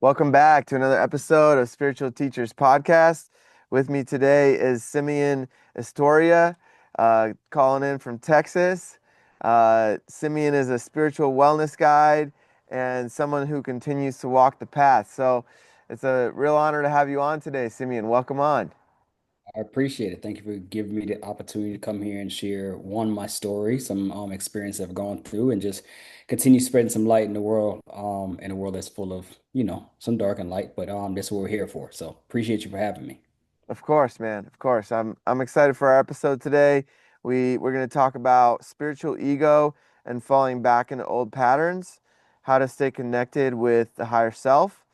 Welcome back to another episode of Spiritual Teachers Podcast. With me today is Simeon Astoria, calling in from Texas. Simeon is a spiritual wellness guide and someone who continues to walk the path. So it's a real honor to have you on today, Simeon. Welcome on. I appreciate it. Thank you for giving me the opportunity to come here and share my story, some experience I've gone through, and just continue spreading some light in a world that's full of, some dark and light, but that's what we're here for. So appreciate you for having me. Of course, man. Of course. I'm excited for our episode today. We're going to talk about spiritual ego and falling back into old patterns, how to stay connected with the higher self,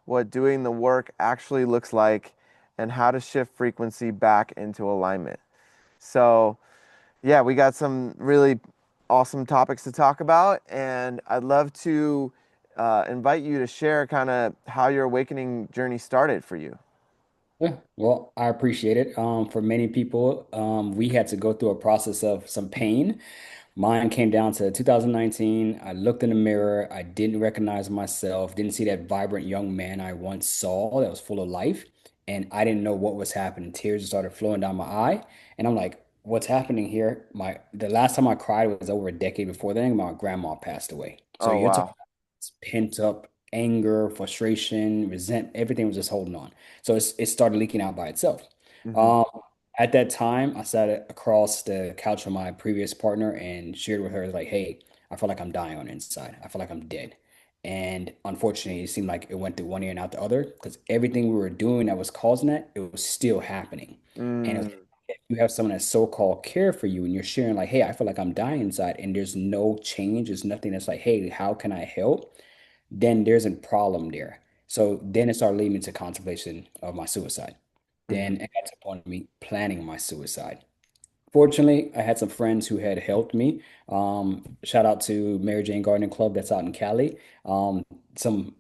what doing the work actually looks like, and how to shift frequency back into alignment. So, yeah, we got some really awesome topics to talk about, and I'd love to invite you to share kind of how your awakening journey started for you. Yeah, well, I appreciate it. For many people, we had to go through a process of some pain. Mine came down to 2019. I looked in the mirror. I didn't recognize myself, didn't see that vibrant young man I once saw that was full of life. And I didn't know what was happening. Tears started flowing down my eye. And I'm like, what's happening here? The last time I cried was over a decade before then. My grandma passed away. So Oh, you're wow. talking pent up anger, frustration, resentment, everything was just holding on. So it started leaking out by itself. Hmm. Um, at that time, I sat across the couch from my previous partner and shared with her, like, hey, I feel like I'm dying on the inside. I feel like I'm dead. And unfortunately, it seemed like it went through one ear and out the other because everything we were doing that was causing that, it was still happening. And it was, Mm. if you have someone that so-called care for you and you're sharing, like, hey, I feel like I'm dying inside, and there's no change, there's nothing that's like, hey, how can I help? Then there's a problem there. So then it started leading me to contemplation of my suicide. Then Hmm. it got to the point of me planning my suicide. Fortunately, I had some friends who had helped me. Shout out to Mary Jane Gardening Club that's out in Cali. Some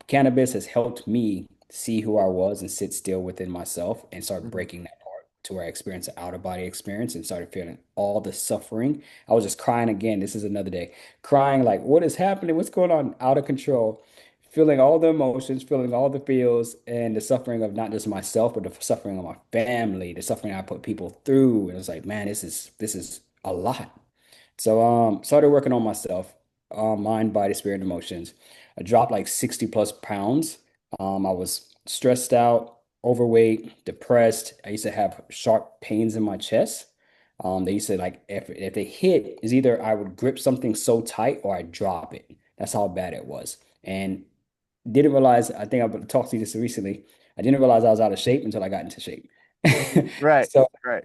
cannabis has helped me see who I was and sit still within myself and start Hmm. breaking that part to where I experienced an out of body experience and started feeling all the suffering. I was just crying again. This is another day, crying like, what is happening? What's going on? Out of control, feeling all the emotions, feeling all the feels, and the suffering of not just myself, but the suffering of my family, the suffering I put people through. And it's like, man, this is a lot. So started working on myself, mind, body, spirit, and emotions. I dropped like 60 plus pounds. I was stressed out, overweight, depressed. I used to have sharp pains in my chest. They used to like if they hit is either I would grip something so tight or I drop it. That's how bad it was. And didn't realize, I think I've talked to you this recently. I didn't realize I was out of shape until I got into shape. Right, So right.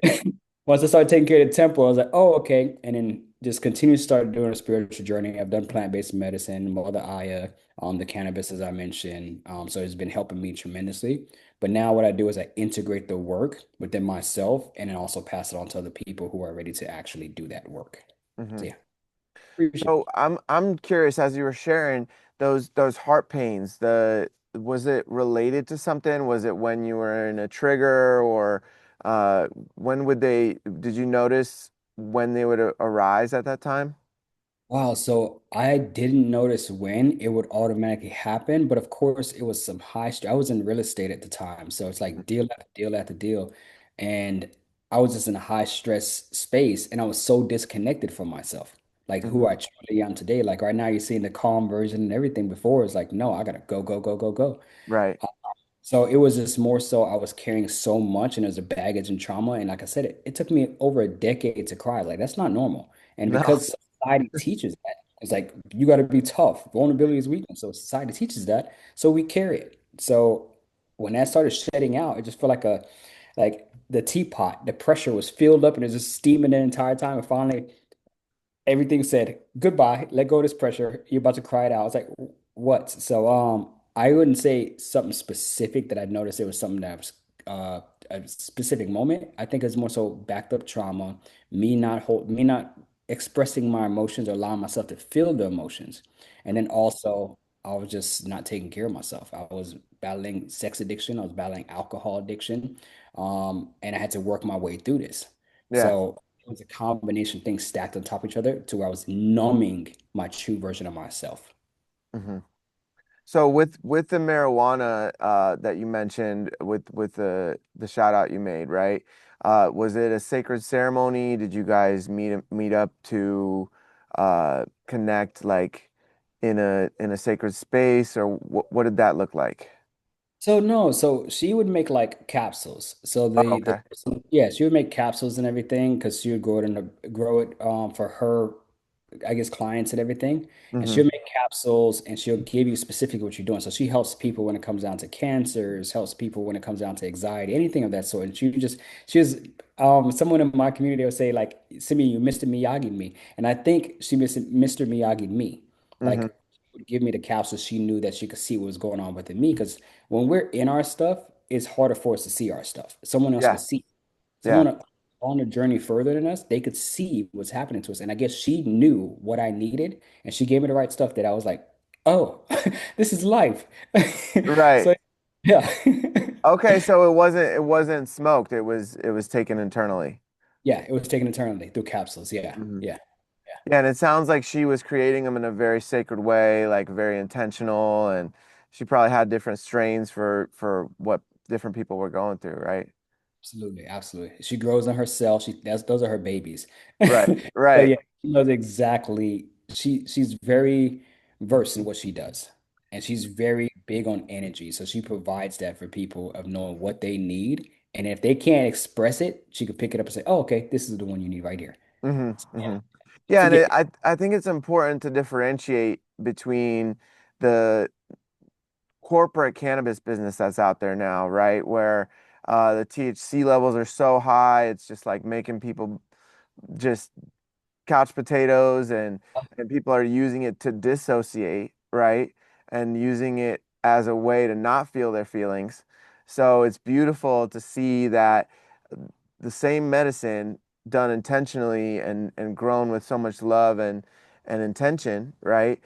once I started taking care of the temple, I was like, oh, okay. And then just continue to start doing a spiritual journey. I've done plant-based medicine, Mother Aya, the cannabis, as I mentioned. So it's been helping me tremendously. But now what I do is I integrate the work within myself and then also pass it on to other people who are ready to actually do that work. Hmm. So yeah, appreciate So I'm curious as you were sharing those heart pains, the was it related to something? Was it when you were in a trigger or when would they did you notice when they would arise at that time? Wow, so I didn't notice when it would automatically happen, but of course it was some high stress. I was in real estate at the time, so it's like deal after deal after deal, and I was just in a high stress space, and I was so disconnected from myself, like who Hmm. I truly am today. Like right now, you're seeing the calm version and everything. Before it's like, no, I gotta go, go, go, go, go. Right. So it was just more so I was carrying so much, and there's a baggage and trauma, and like I said, it took me over a decade to cry. Like that's not normal. And No. because society teaches that, it's like you got to be tough. Vulnerability is weakness. So society teaches that. So we carry it. So when that started shedding out, it just felt like the teapot, the pressure was filled up and it was just steaming the entire time. And finally, everything said goodbye, let go of this pressure. You're about to cry it out. I was like, what? So I wouldn't say something specific that I noticed. It was something that was a specific moment. I think it's more so backed up trauma, me not expressing my emotions or allowing myself to feel the emotions. And then also I was just not taking care of myself. I was battling sex addiction, I was battling alcohol addiction. And I had to work my way through this. Yeah. So it was a combination of things stacked on top of each other to where I was numbing my true version of myself. Hmm. So with the marijuana that you mentioned with the shout out you made, right? Was it a sacred ceremony? Did you guys meet up to connect like in a sacred space, or what did that look like? So no, so she would make like capsules. So Oh, the okay. person, yeah, she would make capsules and everything because she would grow it for her, I guess, clients and everything. And Mm-hmm. she'll make capsules and she'll give you specifically what you're doing. So she helps people when it comes down to cancers, helps people when it comes down to anxiety, anything of that sort. And she was someone in my community would say like, Simeon, you Mr. Miyagi me. And I think she Mr. Miyagi me. Mm-hmm. Like she would give me the capsules. She knew that she could see what was going on within me because when we're in our stuff, it's harder for us to see our stuff. Someone else Yeah. could see. Yeah. Someone on a journey further than us, they could see what's happening to us. And I guess she knew what I needed, and she gave me the right stuff that I was like, oh, this is life. Right. So yeah. Okay, so it wasn't smoked. It was taken internally. Yeah, it was taken internally through capsules. Yeah. Hmm. Yeah. Yeah, and it sounds like she was creating them in a very sacred way, like very intentional, and she probably had different strains for what different people were going through, right? Absolutely, absolutely. She grows on herself. Those are her babies. Right, So right. yeah, she knows exactly. She's very versed in what she does. And she's very big on energy. So she provides that for people of knowing what they need. And if they can't express it, she could pick it up and say, oh, okay, this is the one you need right here. Hmm. Yeah. Hmm. Yeah, So and yeah, I think it's important to differentiate between the corporate cannabis business that's out there now, right? Where the THC levels are so high, it's just like making people just couch potatoes, and people are using it to dissociate, right? And using it as a way to not feel their feelings. So it's beautiful to see that the same medicine done intentionally and grown with so much love and intention, right?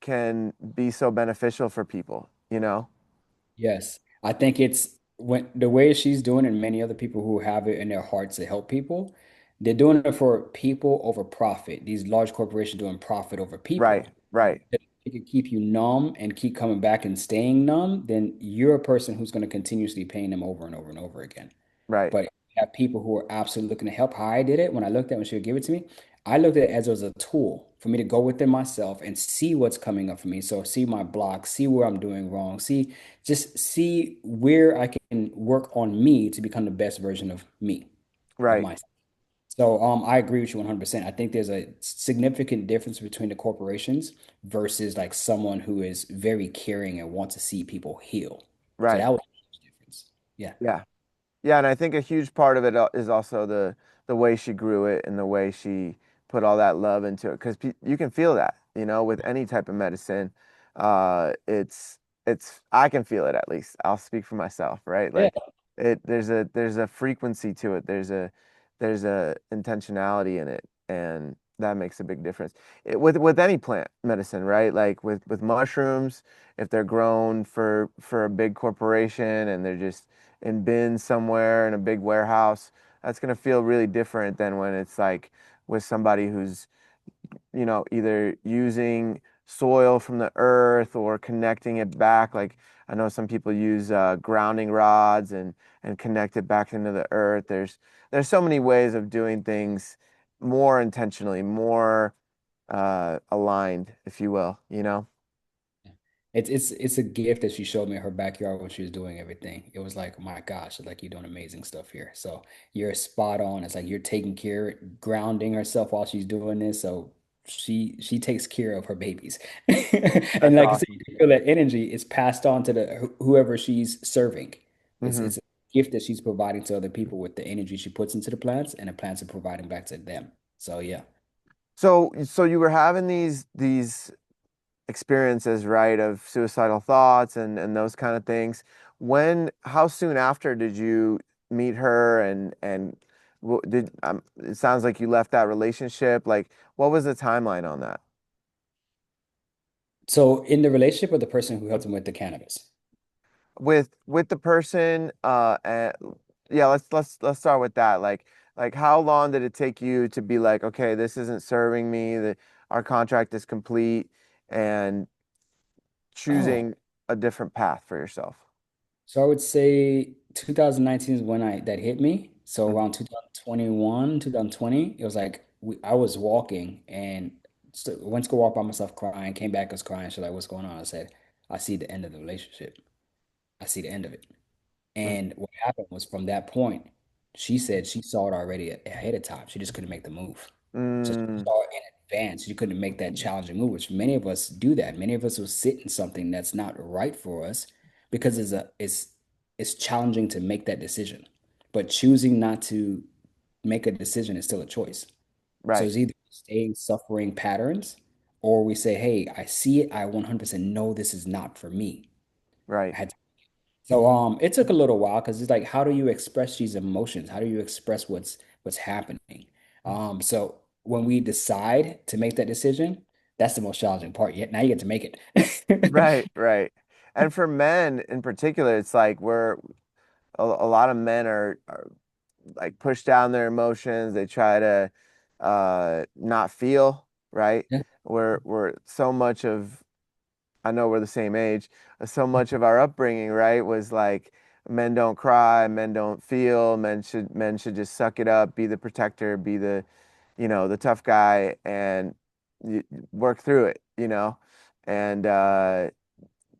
Can be so beneficial for people, you know? yes. I think it's when the way she's doing it and many other people who have it in their hearts to help people, they're doing it for people over profit. These large corporations doing profit over Right, people. right, If it can keep you numb and keep coming back and staying numb, then you're a person who's going to continuously paying them over and over and over again. right, But you have people who are absolutely looking to help. How I did it when I looked at when she would give it to me, I looked at it as a tool for me to go within myself and see what's coming up for me. So see my blocks, see where I'm doing wrong, just see where I can work on me to become the best version of me, of right. myself. So I agree with you 100%. I think there's a significant difference between the corporations versus like someone who is very caring and wants to see people heal. So Right. that was a huge difference. Yeah. Yeah. Yeah, and I think a huge part of it is also the way she grew it and the way she put all that love into it, because you can feel that, with any type of medicine. It's I can feel it, at least. I'll speak for myself, right? Yeah. Like there's a frequency to it. There's a intentionality in it, and that makes a big difference. With any plant medicine, right? Like with mushrooms, if they're grown for a big corporation and they're just in bins somewhere in a big warehouse, that's going to feel really different than when it's like with somebody who's, either using soil from the earth or connecting it back. Like I know some people use grounding rods and connect it back into the earth. There's so many ways of doing things more intentionally, more aligned, if you will, It's a gift that she showed me in her backyard when she was doing everything. It was like, my gosh, like you're doing amazing stuff here. So you're spot on. It's like you're taking care, grounding herself while she's doing this. So she takes care of her babies. And That's like I said, you awesome. can feel that energy is passed on to the whoever she's serving. Hmm. It's a gift that she's providing to other people with the energy she puts into the plants, and the plants are providing back to them. So yeah. So you were having these experiences, right, of suicidal thoughts and those kind of things. How soon after did you meet her, and it sounds like you left that relationship. Like, what was the timeline on that? So in the relationship with the person who helped him with the cannabis. With the person, and yeah, let's start with that. Like how long did it take you to be like, okay, this isn't serving me, that our contract is complete, and Oh, choosing a different path for yourself? so I would say 2019 is when I that hit me. So Mhm. around 2021, 2020, it was like I was walking and went to go walk by myself crying, came back, I was crying. She's like, what's going on? I said, I see the end of the relationship. I see the end of it. Mhm. And what happened was from that point, she said she saw it already ahead of time. She just couldn't make the move. So she Mm, saw it in advance. She couldn't make that challenging move, which many of us do that. Many of us will sit in something that's not right for us because it's challenging to make that decision. But choosing not to make a decision is still a choice. So right, it's either stay in suffering patterns or we say, hey, I see it. I 100% know this is not for me. I right, had so it took a little while because it's like, how do you express these emotions? How do you express what's happening? So when we decide to make that decision, that's the most challenging part. Yet now you get to make it. right, right. And for men in particular, it's like we're a lot of men are like push down their emotions. They try to not feel, right? Yeah. We're so much of I know we're the same age. So much of our upbringing, right, was like men don't cry, men don't feel, men should just suck it up, be the protector, be the, the tough guy, and work through it, and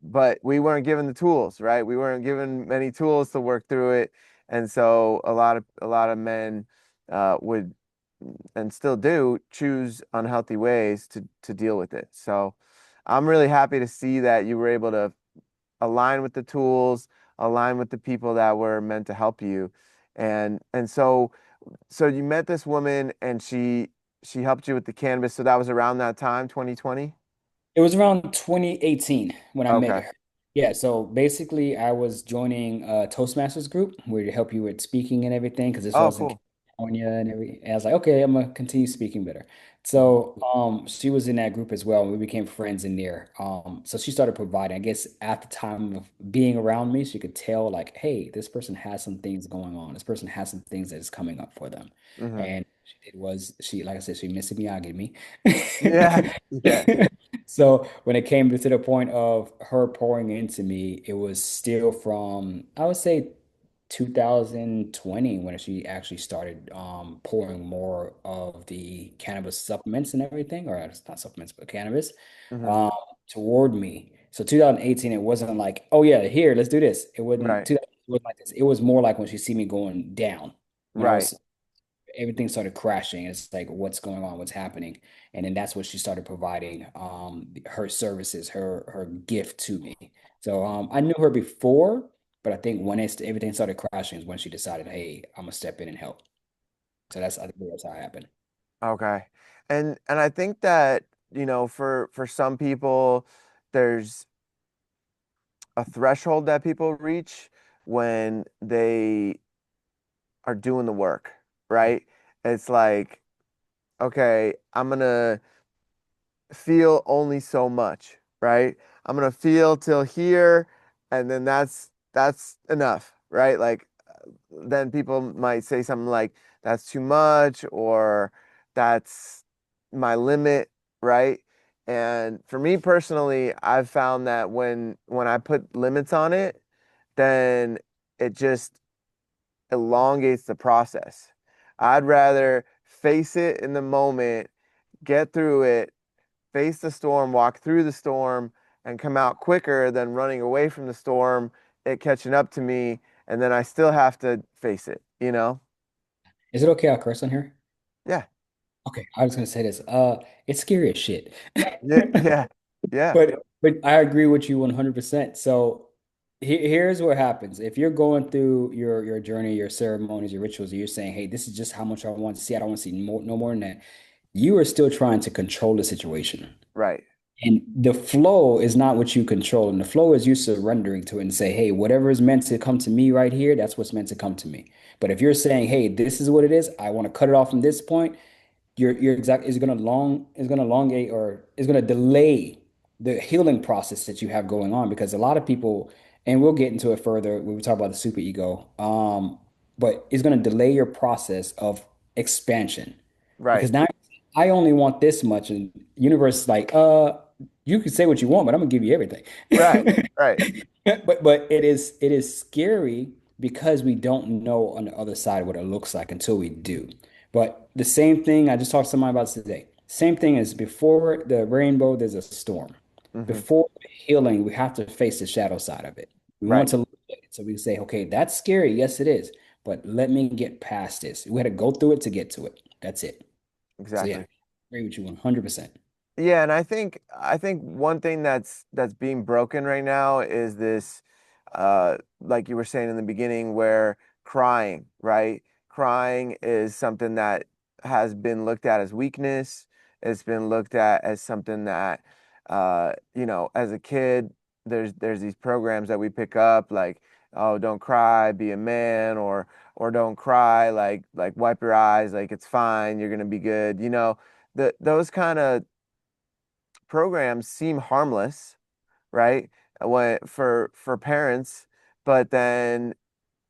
but we weren't given the tools, right? We weren't given many tools to work through it, and so a lot of men would and still do choose unhealthy ways to deal with it. So I'm really happy to see that you were able to align with the tools, align with the people that were meant to help you. And so you met this woman and she helped you with the cannabis. So that was around that time, 2020? It was around 2018 when I met Okay. her. Yeah, so basically I was joining a Toastmasters group where to help you with speaking and everything because this Oh, was in cool. California and every and I was like, okay, I'm gonna continue speaking better. Mhm. So she was in that group as well and we became friends in there. So she started providing, I guess at the time of being around me, she could tell like, hey, this person has some things going on. This person has some things that is coming up for them. Hmm. And she did was she, like I said, she missed me, me. Yeah. Yeah. So when it came to the point of her pouring into me, it was still from, I would say 2020 when she actually started pouring more of the cannabis supplements and everything, or it's not supplements, but cannabis Hmm. um, toward me. So 2018, it wasn't like, oh yeah, here, let's do this. It wasn't Right. 2000, it wasn't like this. It was more like when she see me going down, when I Right. was everything started crashing. It's like, what's going on? What's happening? And then that's what she started providing her services, her gift to me. So I knew her before, but I think when everything started crashing is when she decided, hey, I'm gonna step in and help. So I think that's how it happened. Okay. And I think that, for some people, there's a threshold that people reach when they are doing the work, right? It's like, okay, I'm gonna feel only so much, right? I'm gonna feel till here, and then that's enough, right? Like then people might say something like that's too much or that's my limit, right? And for me personally, I've found that when I put limits on it, then it just elongates the process. I'd rather face it in the moment, get through it, face the storm, walk through the storm, and come out quicker than running away from the storm, it catching up to me, and then I still have to face it? Is it okay I'll curse on here? Yeah. Okay, I was gonna say this. It's scary as shit. Yeah. Yeah. Yeah. But I agree with you 100%. So here's what happens. If you're going through your journey, your ceremonies, your rituals, and you're saying, hey, this is just how much I want to see. I don't want to see more, no more than that. You are still trying to control the situation. Right. And the flow is not what you control. And the flow is you surrendering to it and say, hey, whatever is meant to come to me right here, that's what's meant to come to me. But if you're saying, hey, this is what it is, I want to cut it off from this point, you're exact is gonna elongate or is gonna delay the healing process that you have going on because a lot of people, and we'll get into it further when we talk about the super ego, but it's gonna delay your process of expansion Right. because now I only want this much, and universe is like, You can say what you want, but I'm gonna give you everything. Right, right. But it is scary because we don't know on the other side what it looks like until we do. But the same thing I just talked to somebody about today. Same thing as before the rainbow, there's a storm. Hmm. Before the healing, we have to face the shadow side of it. We want Right, to look at it. So we say, okay, that's scary. Yes, it is. But let me get past this. We had to go through it to get to it. That's it. So yeah, exactly. agree with you 100%. Yeah, and I think one thing that's being broken right now is this like you were saying in the beginning where crying, right? Crying is something that has been looked at as weakness. It's been looked at as something that as a kid there's these programs that we pick up like, oh, don't cry, be a man, or don't cry, like wipe your eyes, like it's fine, you're gonna be good. Those kind of programs seem harmless, right? When for parents, but then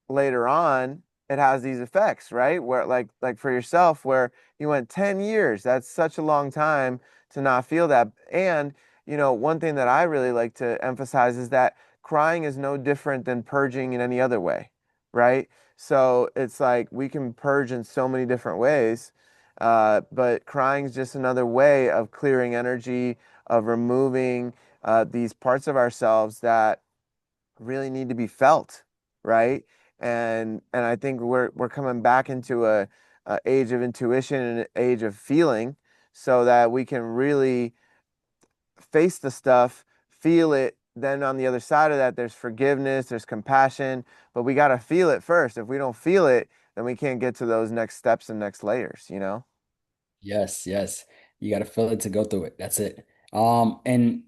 later on it has these effects, right? Where like for yourself, where you went 10 years, that's such a long time to not feel that. And one thing that I really like to emphasize is that crying is no different than purging in any other way, right? So it's like we can purge in so many different ways, but crying is just another way of clearing energy, of removing these parts of ourselves that really need to be felt, right? And I think we're coming back into a age of intuition and an age of feeling, so that we can really face the stuff, feel it. Then on the other side of that, there's forgiveness, there's compassion, but we got to feel it first. If we don't feel it, then we can't get to those next steps and next layers, you know? Yes, yes. You got to feel it to go through it. That's it. And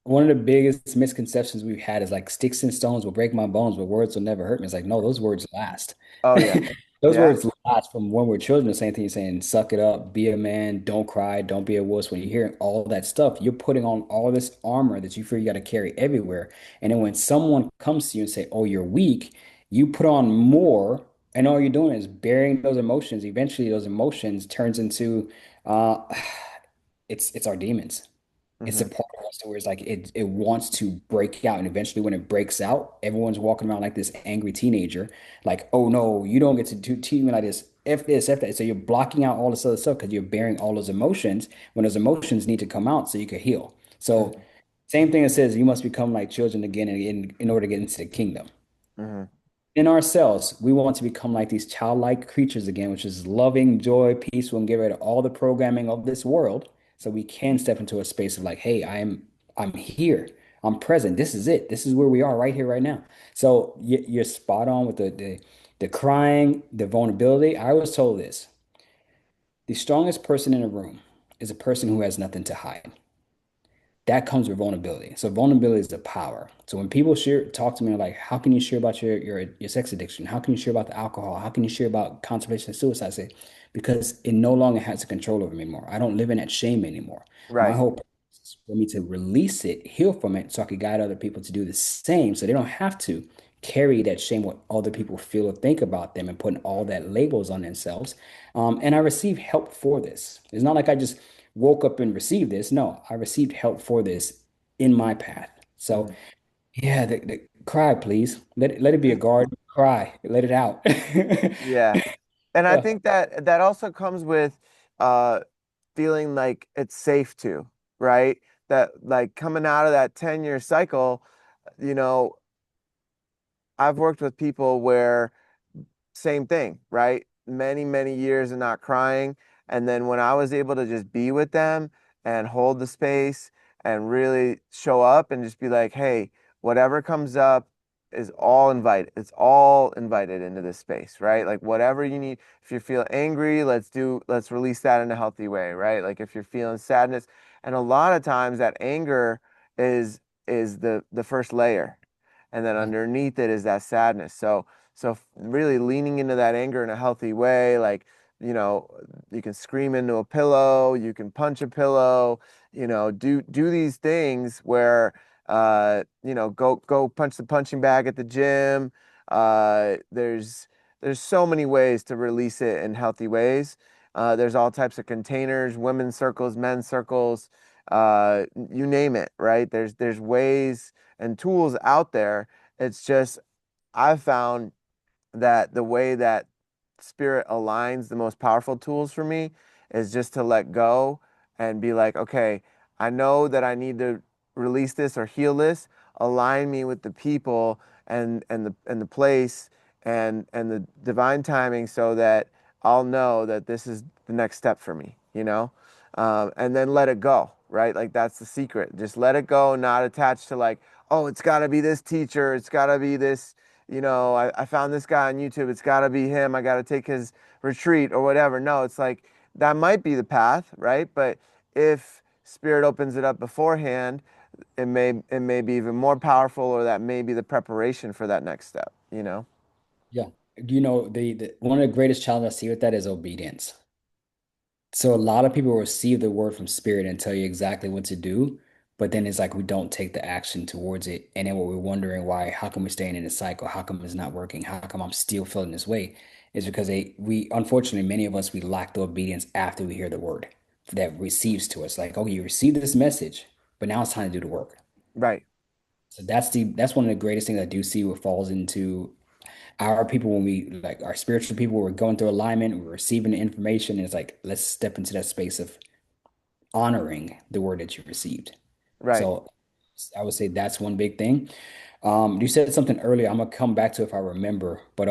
one of the biggest misconceptions we've had is like sticks and stones will break my bones, but words will never hurt me. It's like, no, those words last. Oh yeah. Those Yeah. words last from when we're children. The same thing you're saying, suck it up, be a man, don't cry, don't be a wuss. When you're hearing all that stuff, you're putting on all this armor that you feel you got to carry everywhere. And then when someone comes to you and say, oh, you're weak, you put on more, and all you're doing is burying those emotions. Eventually, those emotions turns into uh, it's our demons. It's a Hmm. part of us where it's like it wants to break out, and eventually, when it breaks out, everyone's walking around like this angry teenager, like, "Oh no, you don't get to do treat me like this. F this, F that." So you're blocking out all this other stuff because you're bearing all those emotions when those emotions need to come out so you can heal. So Hmm. same thing that says you must become like children again in order to get into the kingdom Hmm. in ourselves, we want to become like these childlike creatures again, which is loving, joy, peaceful, and get rid of all the programming of this world, so we can step into a space of like, hey, I'm here, I'm present. This is it. This is where we are right here, right now. So you're spot on with the crying, the vulnerability. I was told this: the strongest person in a room is a person who has nothing to hide. That comes with vulnerability. So vulnerability is the power. So when people talk to me like, how can you share about your sex addiction? How can you share about the alcohol? How can you share about contemplation and suicide? I say, because it no longer has a control over me anymore. I don't live in that shame anymore. My Right. whole purpose is for me to release it, heal from it, so I can guide other people to do the same, so they don't have to carry that shame, what other people feel or think about them, and putting all that labels on themselves. And I receive help for this. It's not like I just woke up and received this. No, I received help for this in my path. So Hmm. yeah, cry, please. Let it be a guard. Cry. Let it out. Yeah. And I Uh, think that that also comes with uh feeling like it's safe to, right? That like coming out of that 10-year cycle, you know, I've worked with people where same thing, right? Many, many years of not crying. And then when I was able to just be with them and hold the space and really show up and just be like, hey, whatever comes up is all invited. It's all invited into this space, right? Like whatever you need. If you feel angry, let's release that in a healthy way, right? Like if you're feeling sadness. And a lot of times that anger is is the first layer. And then underneath it is that sadness. So really leaning into that anger in a healthy way, like, you know, you can scream into a pillow, you can punch a pillow, do these things where go punch the punching bag at the gym. There's so many ways to release it in healthy ways. There's all types of containers, women's circles, men's circles. you name it, right? There's ways and tools out there. It's just I've found that the way that spirit aligns the most powerful tools for me is just to let go and be like, okay, I know that I need to release this or heal this. Align me with the people and the place and the divine timing so that I'll know that this is the next step for me, and then let it go, right? Like that's the secret. Just let it go, not attached to like, oh, it's got to be this teacher, it's got to be this, I found this guy on YouTube. It's got to be him. I got to take his retreat or whatever. No, it's like that might be the path, right? But if spirit opens it up beforehand, it may be even more powerful, or that may be the preparation for that next step. Yeah. The one of the greatest challenges I see with that is obedience. So a lot of people will receive the word from spirit and tell you exactly what to do, but then it's like we don't take the action towards it. And then what we're wondering why, how come we're staying in a cycle? How come it's not working? How come I'm still feeling this way? Is because we unfortunately many of us we lack the obedience after we hear the word that receives to us. Like, oh, you received this message, but now it's time to do the work. Right. So that's one of the greatest things I do see what falls into our people when we like our spiritual people, we're going through alignment, we're receiving the information, and it's like let's step into that space of honoring the word that you received. Right. So I would say that's one big thing. You said something earlier. I'm gonna come back to if I remember, but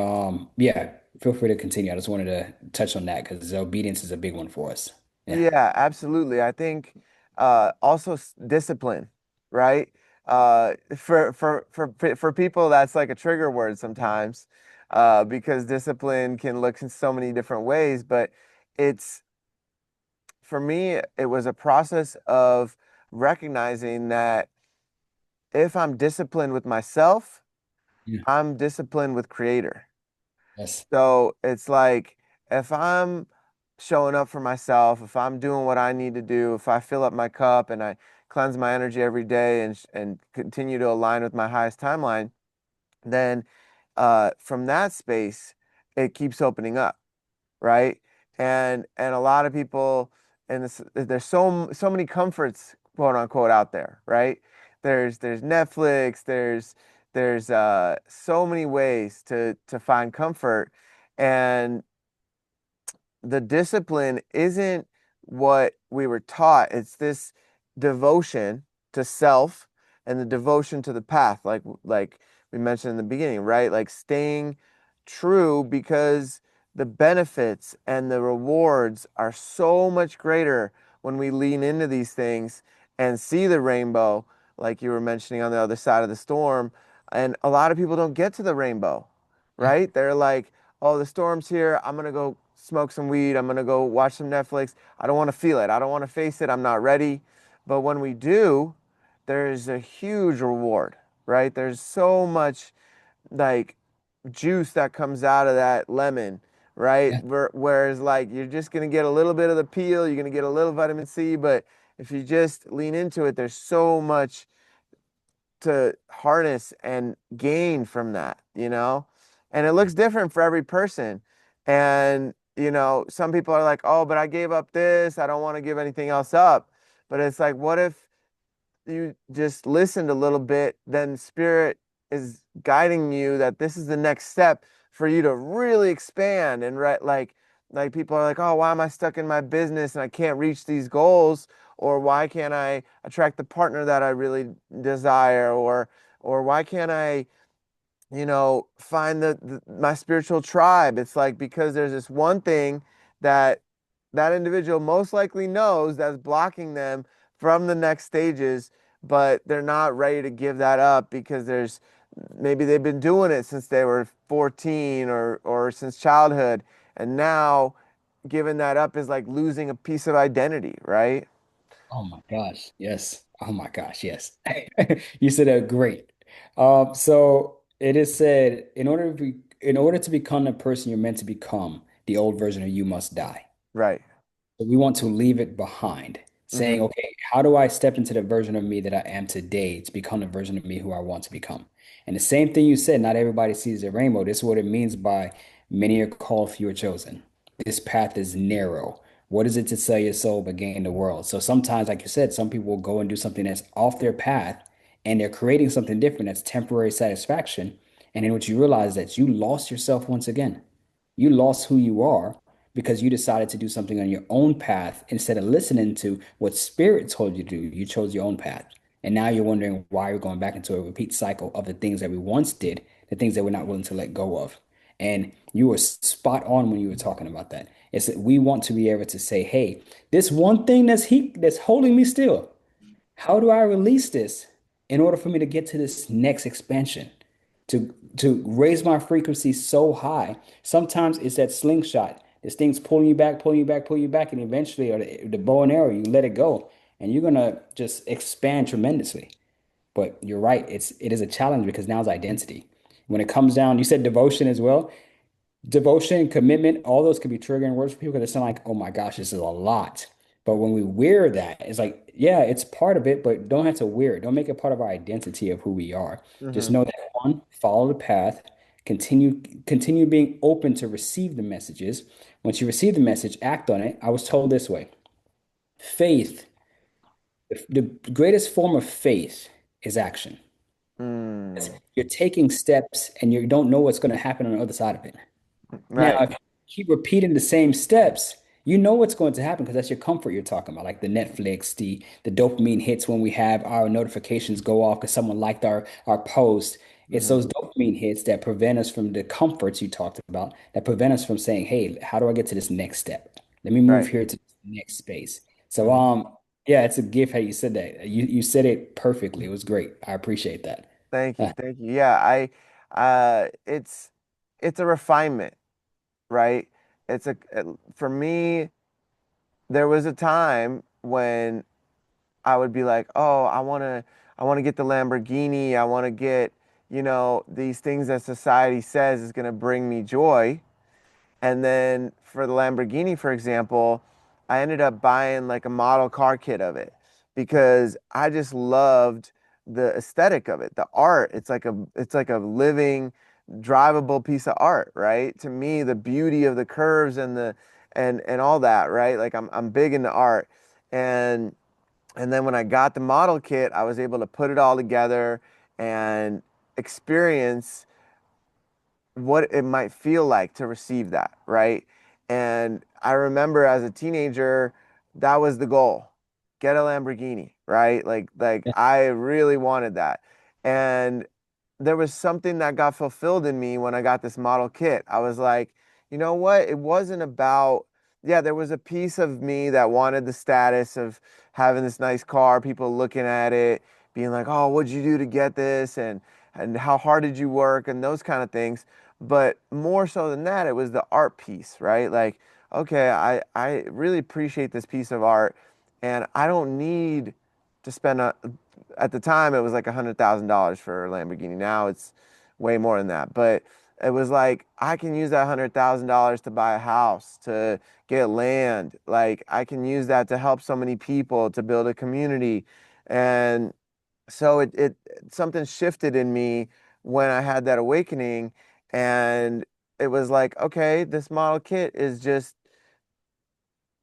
yeah, feel free to continue. I just wanted to touch on that because obedience is a big one for us. Yeah. Yeah, absolutely. I think also discipline, right? For people, that's like a trigger word sometimes, because discipline can look in so many different ways. But it's for me, it was a process of recognizing that if I'm disciplined with myself, Yeah. I'm disciplined with Creator. Yes. So it's like if I'm showing up for myself, if I'm doing what I need to do, if I fill up my cup and I cleanse my energy every day and continue to align with my highest timeline, then from that space, it keeps opening up, right? And a lot of people, and there's so many comforts, quote unquote, out there, right? There's Netflix, there's so many ways to find comfort, and the discipline isn't what we were taught. It's this devotion to self and the devotion to the path, like we mentioned in the beginning, right? Like staying true because the benefits and the rewards are so much greater when we lean into these things and see the rainbow, like you were mentioning on the other side of the storm. And a lot of people don't get to the rainbow, Yeah. right? They're like, oh, the storm's here. I'm gonna go smoke some weed. I'm gonna go watch some Netflix. I don't want to feel it. I don't want to face it. I'm not ready. But when we do, there's a huge reward, right? There's so much like juice that comes out of that lemon, right? Yeah. Whereas like you're just gonna get a little bit of the peel, you're gonna get a little vitamin C, but if you just lean into it, there's so much to harness and gain from that. And it looks different for every person. And, some people are like, oh, but I gave up this. I don't want to give anything else up. But it's like, what if you just listened a little bit, then spirit is guiding you that this is the next step for you to really expand and right like people are like, oh, why am I stuck in my business and I can't reach these goals? Or why can't I attract the partner that I really desire? Or why can't I find my spiritual tribe? It's like because there's this one thing that that individual most likely knows that's blocking them from the next stages, but they're not ready to give that up because there's maybe they've been doing it since they were 14 or since childhood, and now giving that up is like losing a piece of identity, right? Oh my gosh. Yes. Oh my gosh. Yes. You said that great. So it is said, in order to become the person you're meant to become, the old version of you must die. Right. So we want to leave it behind, saying, Hmm. okay, how do I step into the version of me that I am today to become the version of me who I want to become? And the same thing you said, not everybody sees the rainbow. This is what it means by many are called, few are chosen. This path is narrow. What is it to sell your soul but gain the world? So sometimes, like you said, some people will go and do something that's off their path and they're creating something different that's temporary satisfaction. And then what you realize is that you lost yourself once again. You lost who you are because you decided to do something on your own path instead of listening to what spirit told you to do. You chose your own path. And now you're wondering why you're going back into a repeat cycle of the things that we once did, the things that we're not willing to let go of. And you were spot on when you were talking about that. It's that we want to be able to say, hey, this one thing that's holding me still. How do I release this in order for me to get to this next expansion? To raise my frequency so high. Sometimes it's that slingshot. This thing's pulling you back, pulling you back, pulling you back, and eventually, or the bow and arrow, you let it go, and you're gonna just expand tremendously. But you're right, it is a challenge because now it's identity. When it comes down, you said devotion as well. Devotion, commitment, all those could be triggering words for people because it's not like, oh my gosh, this is a lot. But when we wear that, it's like, yeah, it's part of it, but don't have to wear it. Don't make it part of our identity of who we are. Just Hmm. know that one, follow the path, continue being open to receive the messages. Once you receive the message, act on it. I was told this way. Faith, the greatest form of faith is action. Mm. You're taking steps and you don't know what's going to happen on the other side of it. Now, Right. if you keep repeating the same steps, you know what's going to happen because that's your comfort you're talking about, like the Netflix, the dopamine hits when we have our notifications go off because someone liked our post. It's Hmm. those dopamine hits that prevent us from the comforts you talked about, that prevent us from saying, "Hey, how do I get to this next step? Let me move Right. here to the next space." So, Hmm. yeah, it's a gift how you said that. You said it perfectly. It was great. I appreciate that. Thank you. Thank you. Yeah, it's a refinement, right? It's a for me, there was a time when I would be like, "Oh, I want to get the Lamborghini. I want to get, these things that society says is going to bring me joy." And then for the Lamborghini, for example, I ended up buying like a model car kit of it because I just loved the aesthetic of it, the art. It's like a living, drivable piece of art, right? To me, the beauty of the curves and all that, right? Like I'm big into art. And and then when I got the model kit, I was able to put it all together and experience what it might feel like to receive that, right? And I remember as a teenager, that was the goal. Get a Lamborghini, right? Like Yeah. I really wanted that. And there was something that got fulfilled in me when I got this model kit. I was like, you know what? It wasn't about, yeah, there was a piece of me that wanted the status of having this nice car, people looking at it, being like, "Oh, what'd you do to get this?" and how hard did you work and those kind of things. But more so than that, it was the art piece, right? Like, okay, I really appreciate this piece of art and I don't need to spend at the time it was like $100,000 for a Lamborghini. Now it's way more than that. But it was like I can use that $100,000 to buy a house, to get land. Like I can use that to help so many people, to build a community. And so it something shifted in me when I had that awakening, and it was like, okay, this model kit is just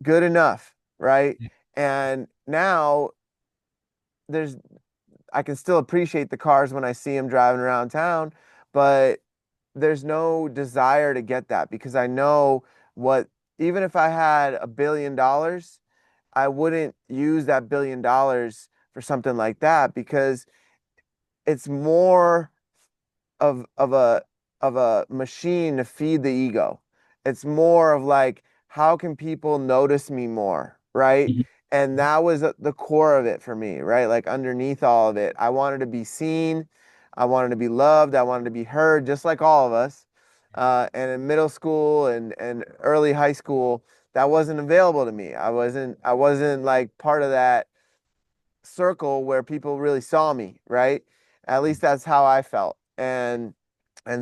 good enough, right? And now there's I can still appreciate the cars when I see them driving around town, but there's no desire to get that because I know what, even if I had $1 billion, I wouldn't use that $1 billion for something like that because it's more of a machine to feed the ego. It's more of like, how can people notice me more, right? Mhm. And that was the core of it for me, right? Like underneath all of it, I wanted to be seen, I wanted to be loved, I wanted to be heard, just like all of us. And in middle school and early high school, that wasn't available to me. I wasn't like part of that circle where people really saw me, right? At least that's how I felt. And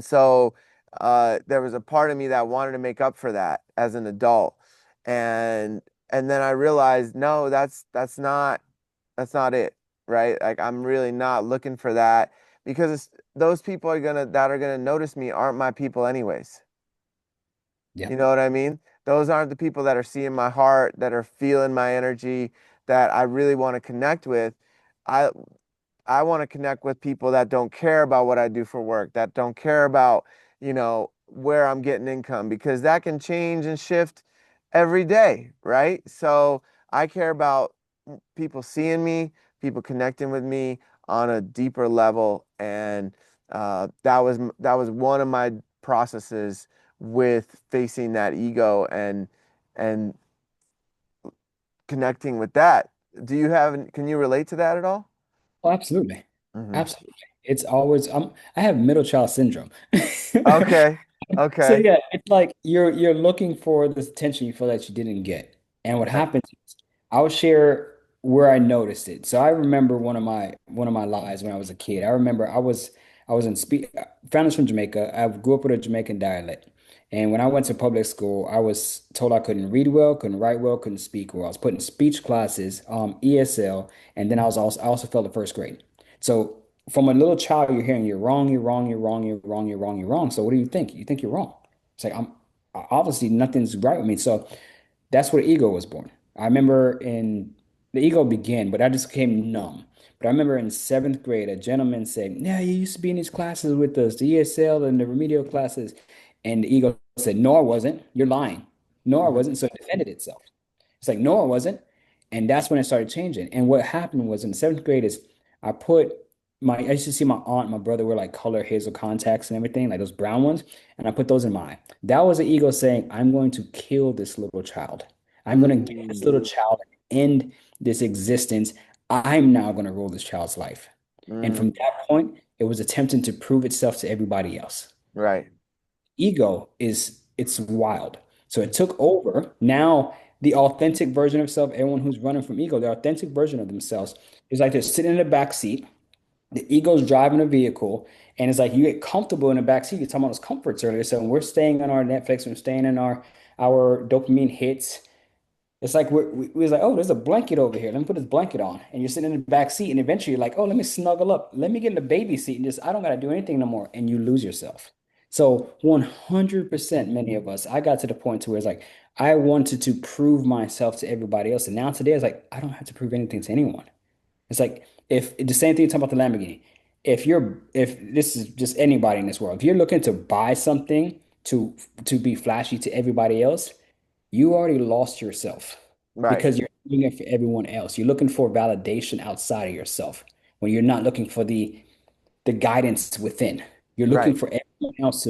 so there was a part of me that wanted to make up for that as an adult. And then I realized, no, that's not it, right? Like I'm really not looking for that because those people that are gonna notice me aren't my people anyways. Yeah. You know what I mean? those aren't the people that are seeing my heart, that are feeling my energy, that I really want to connect with. I I want to connect with people that don't care about what I do for work, that don't care about, where I'm getting income, because that can change and shift every day, right? So I care about people seeing me, people connecting with me on a deeper level, and that was one of my processes with facing that ego and connecting with that. Can you relate to that at all? Oh, absolutely. Hmm. Absolutely. It's always I have middle child syndrome. Okay. So Okay. yeah, it's like you're looking for this attention you feel that you didn't get. And what Right. happens is I'll share where I noticed it. So I remember one of my lives when I was a kid. I remember I was in speak families from Jamaica. I grew up with a Jamaican dialect. And when I went to public school, I was told I couldn't read well, couldn't write well, couldn't speak well. I was put in speech classes, ESL, and then I also failed the first grade. So from a little child, you're hearing you're wrong, you're wrong, you're wrong, you're wrong, you're wrong, you're wrong. So what do you think? You think you're wrong. It's like I'm obviously nothing's right with me. So that's where ego was born. I remember in the ego began, but I just became numb. But I remember in seventh grade, a gentleman said, "Yeah, you used to be in these classes with us, the ESL and the remedial classes." And the ego said, "No, I wasn't. You're lying. No, I Hmm. wasn't." So it defended itself. It's like, "No, I wasn't." And that's when it started changing. And what happened was in seventh grade is I put I used to see my aunt and my brother wear like color hazel contacts and everything, like those brown ones, and I put those in my eye. That was the ego saying, I'm going to kill this little child. I'm going to get this Mm, little child and end this existence. I'm now going to rule this child's life. And from mm, that point, it was attempting to prove itself to everybody else. right. Ego it's wild. So it took over. Now the authentic version of self, everyone who's running from ego, the authentic version of themselves is like they're sitting in the back seat. The ego's driving a vehicle, and it's like you get comfortable in the back seat. You're talking about those comforts earlier. So when we're staying on our Netflix, we're staying in our dopamine hits. It's like we was like, oh, there's a blanket over here. Let me put this blanket on. And you're sitting in the back seat, and eventually you're like, oh, let me snuggle up. Let me get in the baby seat and just I don't gotta do anything no more. And you lose yourself. So 100% many of us, I got to the point to where it's like I wanted to prove myself to everybody else. And now today it's like I don't have to prove anything to anyone. It's like if the same thing you talk about the Lamborghini. If this is just anybody in this world, if you're looking to buy something to be flashy to everybody else, you already lost yourself Right. because you're doing it for everyone else. You're looking for validation outside of yourself when you're not looking for the guidance within. You're looking Right. for everyone else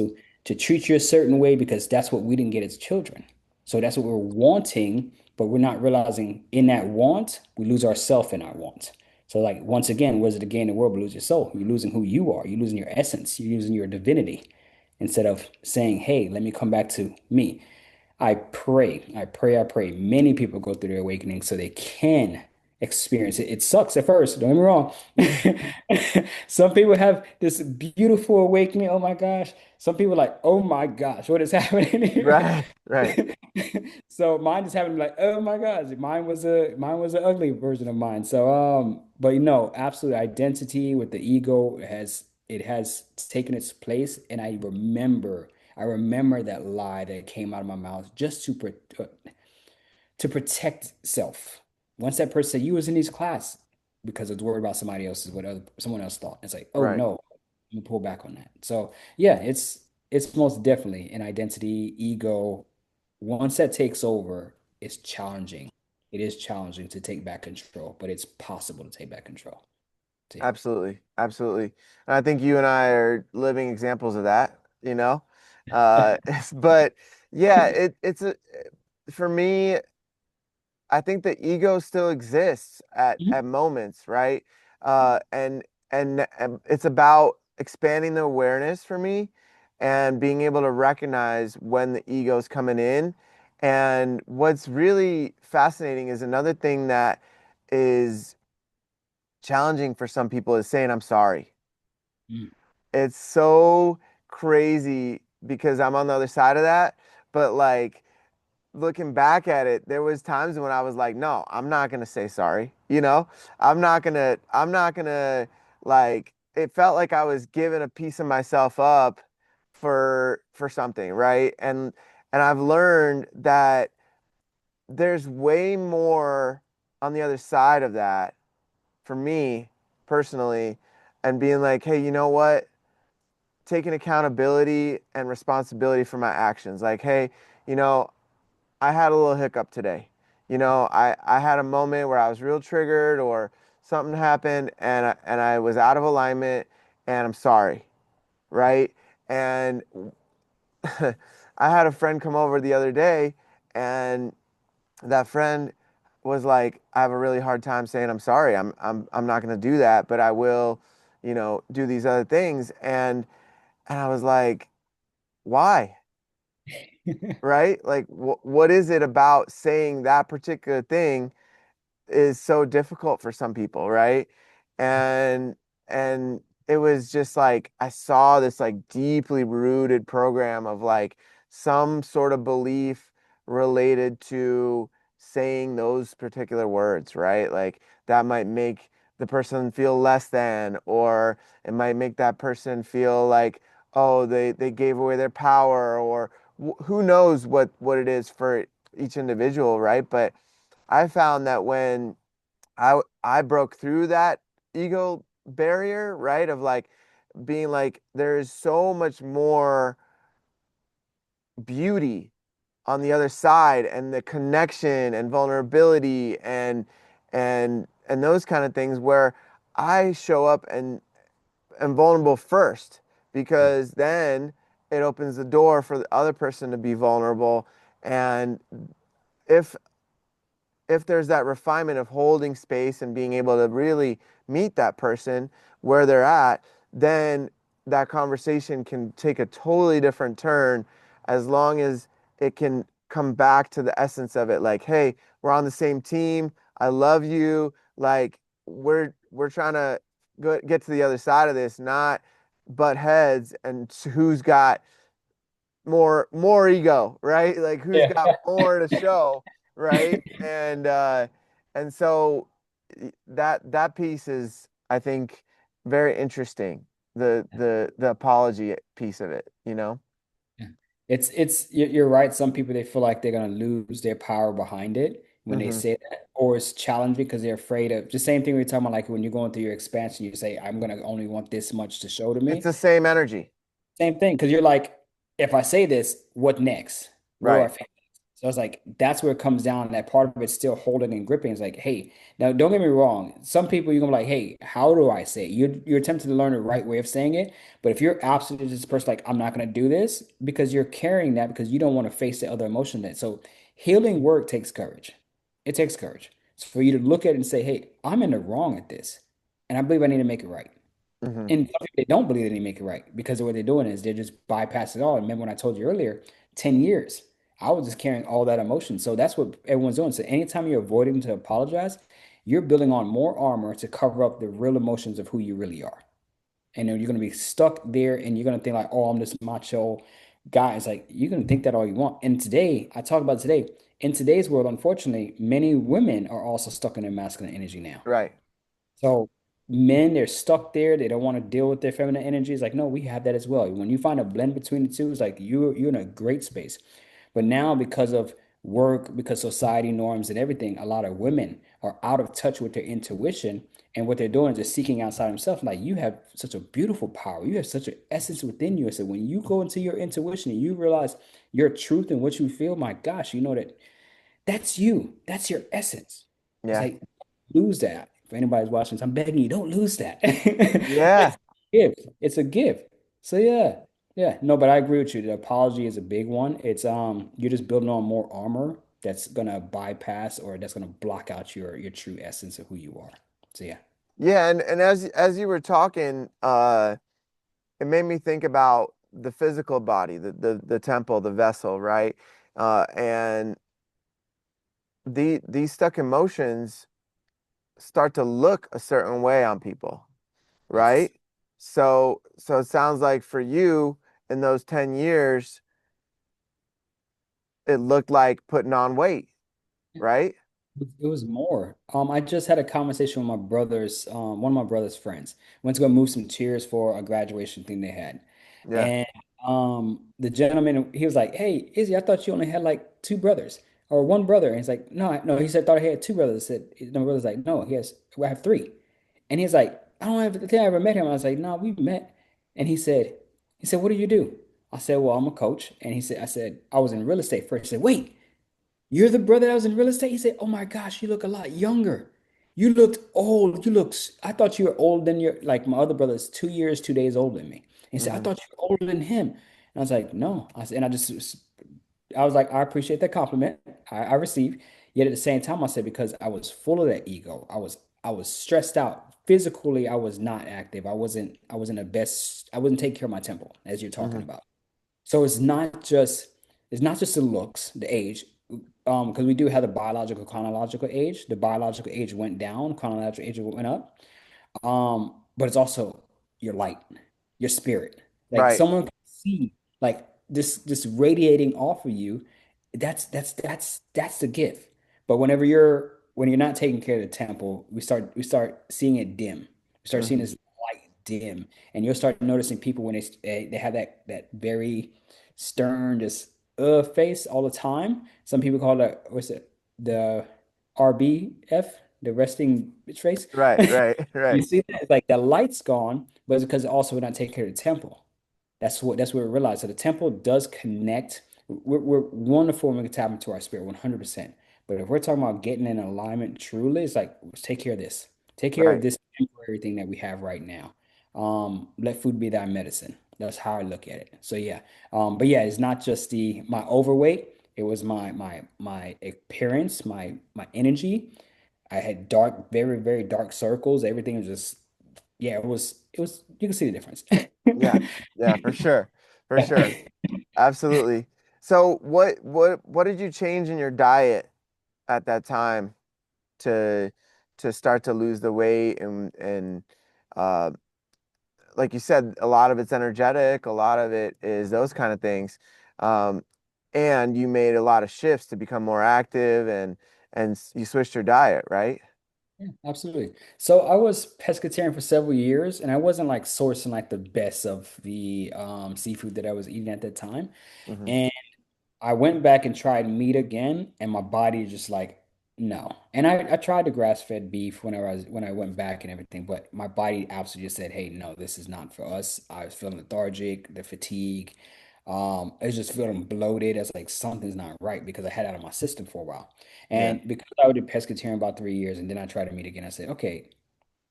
to treat you a certain way because that's what we didn't get as children. So that's what we're wanting, but we're not realizing in that want, we lose ourself in our want. So like once again, what is it to gain the world but lose your soul? You're losing who you are. You're losing your essence. You're losing your divinity instead of saying, hey, let me come back to me. I pray. Many people go through their awakening so they can experience it. It sucks at first, don't get me wrong. Some people have this beautiful awakening. Oh my gosh. Some people are like, oh my gosh, what is happening here? Right. Right. So mine just happened to be like, oh my gosh, mine was an ugly version of mine. So but absolute identity with the ego has taken its place. And I remember that lie that came out of my mouth just to protect self. Once that person said you was in these class because I was worried about somebody else's what someone else thought. It's like, oh Right. no, let me pull back on that. So yeah, it's most definitely an identity, ego. Once that takes over, it's challenging. It is challenging to take back control, but it's possible to take back control. So yeah. Absolutely. Absolutely. And I think you and I are living examples of that, you know? But yeah, for me, I think the ego still exists Mhm. at moments, right? And it's about expanding the awareness for me and being able to recognize when the ego's coming in. And what's really fascinating is another thing that is challenging for some people is saying I'm sorry. Mm. It's so crazy because I'm on the other side of that, but like looking back at it, there was times when I was like, no, I'm not gonna say sorry. I'm not gonna like it felt like I was giving a piece of myself up for something, right? And I've learned that there's way more on the other side of that for me personally, and being like, hey, you know what? Taking accountability and responsibility for my actions. Like, hey, you know, I had a little hiccup today. I had a moment where I was real triggered or something happened and I was out of alignment and I'm sorry, right? And I had a friend come over the other day and that friend was like, I have a really hard time saying I'm sorry. I'm not going to do that, but I will, do these other things. And I was like, why? Right? Like, what is it about saying that particular thing is so difficult for some people, right? And and it was just like I saw this like deeply rooted program of like some sort of belief related to saying those particular words, right? Like that might make the person feel less than, or it might make that person feel like, oh, they gave away their power, or who knows what it is for each individual, right? But I found that when I broke through that ego barrier, right? Of like being like there is so much more beauty on the other side, and the connection and vulnerability and those kind of things where I show up and am vulnerable first, because then it opens the door for the other person to be vulnerable. And if if there's that refinement of holding space and being able to really meet that person where they're at, then that conversation can take a totally different turn, as long as it can come back to the essence of it. Like, hey, we're on the same team. I love you. Like, we're trying to get to the other side of this, not butt heads and who's got more ego, right? Like who's Yeah. got more to show, right? And so that piece is, I think, very interesting. The apology piece of it. Yeah. You're right. Some people they feel like they're gonna lose their power behind it when they Hmm. say that, or it's challenging because they're afraid of the same thing we are talking about. Like when you're going through your expansion, you say, "I'm gonna only want this much to show to It's me." the same energy, Same thing, because you're like, if I say this, what next? Where do I right? fit? So it's like that's where it comes down. That part of it's still holding and gripping. It's like, hey, now don't get me wrong. Some people you're gonna be like, hey, how do I say it? You're attempting to learn the right way of saying it. But if you're absolutely this person, like, I'm not gonna do this because you're carrying that because you don't want to face the other emotion that. So healing work takes courage. It takes courage. So for you to look at it and say, hey, I'm in the wrong at this, and I believe I need to make it right. Hmm. And some people, they don't believe they make it right because of what they're doing is they're just bypassing it all. And remember when I told you earlier, 10 years, I was just carrying all that emotion. So that's what everyone's doing. So anytime you're avoiding to apologize, you're building on more armor to cover up the real emotions of who you really are. And then you're going to be stuck there and you're going to think like, oh, I'm this macho guy. It's like, you're going to think that all you want. And today, I talk about today, in today's world, unfortunately, many women are also stuck in their masculine energy now. Right. So men, they're stuck there. They don't want to deal with their feminine energy. It's like, no, we have that as well. When you find a blend between the two, it's like you're in a great space. But now because of work, because society norms and everything, a lot of women are out of touch with their intuition. And what they're doing is just seeking outside themselves. Like you have such a beautiful power. You have such an essence within you. So when you go into your intuition and you realize your truth and what you feel, my gosh, you know that that's you. That's your essence. It's Yeah. like lose that. If anybody's watching this, I'm begging you, don't lose that. Yeah. It's a gift. It's a gift. So yeah, yeah. No, but I agree with you. The apology is a big one. It's you're just building on more armor that's gonna bypass or that's gonna block out your true essence of who you are. So yeah. Yeah. And as you were talking, it made me think about the physical body, the temple, the vessel, right? And these stuck emotions start to look a certain way on people, Yes. right? So it sounds like for you in those 10 years, it looked like putting on weight, right? It was more. I just had a conversation with my brother's, one of my brother's friends. Went to go move some chairs for a graduation thing they had. Yeah. the gentleman, he was like, "Hey, Izzy, I thought you only had like two brothers or one brother." And he's like, "No, no." He said, "Thought I had two brothers." I said, "No, brother's like, no, he has. Well, I have three." And he's like, "I don't have, think I ever met him." I was like, "No, we've met." And he said, "What do you do?" I said, "Well, I'm a coach." And I said, "I was in real estate first." He said, "Wait, you're the brother that was in real estate?" He said, "Oh my gosh, you look a lot younger. You looked old. I thought you were older than like my other brother is 2 years, 2 days older than me." And he said, "I Hmm. thought you were older than him." And I was like, "No." I said, and I was like, "I appreciate that compliment I received." Yet at the same time, I said, because I was full of that ego. I was stressed out. Physically, I was not active. I wasn't the best. I wasn't taking care of my temple, as you're talking Hmm. about. So it's not just the looks, the age, because we do have the biological chronological age. The biological age went down, chronological age went up. But it's also your light, your spirit. Like Right. someone can see like this radiating off of you. That's the gift. But when you're not taking care of the temple, we start seeing it dim. We start seeing Hmm. this light dim, and you'll start noticing people when they have that very stern, just face all the time. Some people call it, what's it, the RBF, the resting bitch face. Right. Right. You Right. see that? It's like the light's gone, but it's because also we're not taking care of the temple. That's what we realize. So the temple does connect. We're wonderful when we can tap into our spirit 100%. But if we're talking about getting in alignment truly, it's like, let's take care of this. Take care of Right. this temporary thing that we have right now. Let food be thy medicine. That's how I look at it. So yeah. But yeah, it's not just the my overweight. It was my appearance, my energy. I had dark, very, very dark circles. Everything was just, yeah, it was, you can see the difference. Yeah. Yeah, for sure. For sure. Absolutely. So what did you change in your diet at that time to start to lose the weight and uh like you said, a lot of it's energetic, a lot of it is those kind of things. Um, and you made a lot of shifts to become more active and you switched your diet, right? Yeah, absolutely. So I was pescatarian for several years, and I wasn't like sourcing like the best of the seafood that I was eating at that time. Hmm. And I went back and tried meat again, and my body just like, no. And I tried the grass-fed beef when I went back and everything, but my body absolutely just said, "Hey, no, this is not for us." I was feeling lethargic, the fatigue. I was just feeling bloated. I was like, something's not right because I had it out of my system for a while. Yeah. And because I did pescatarian about 3 years, and then I tried to meat again, I said, okay,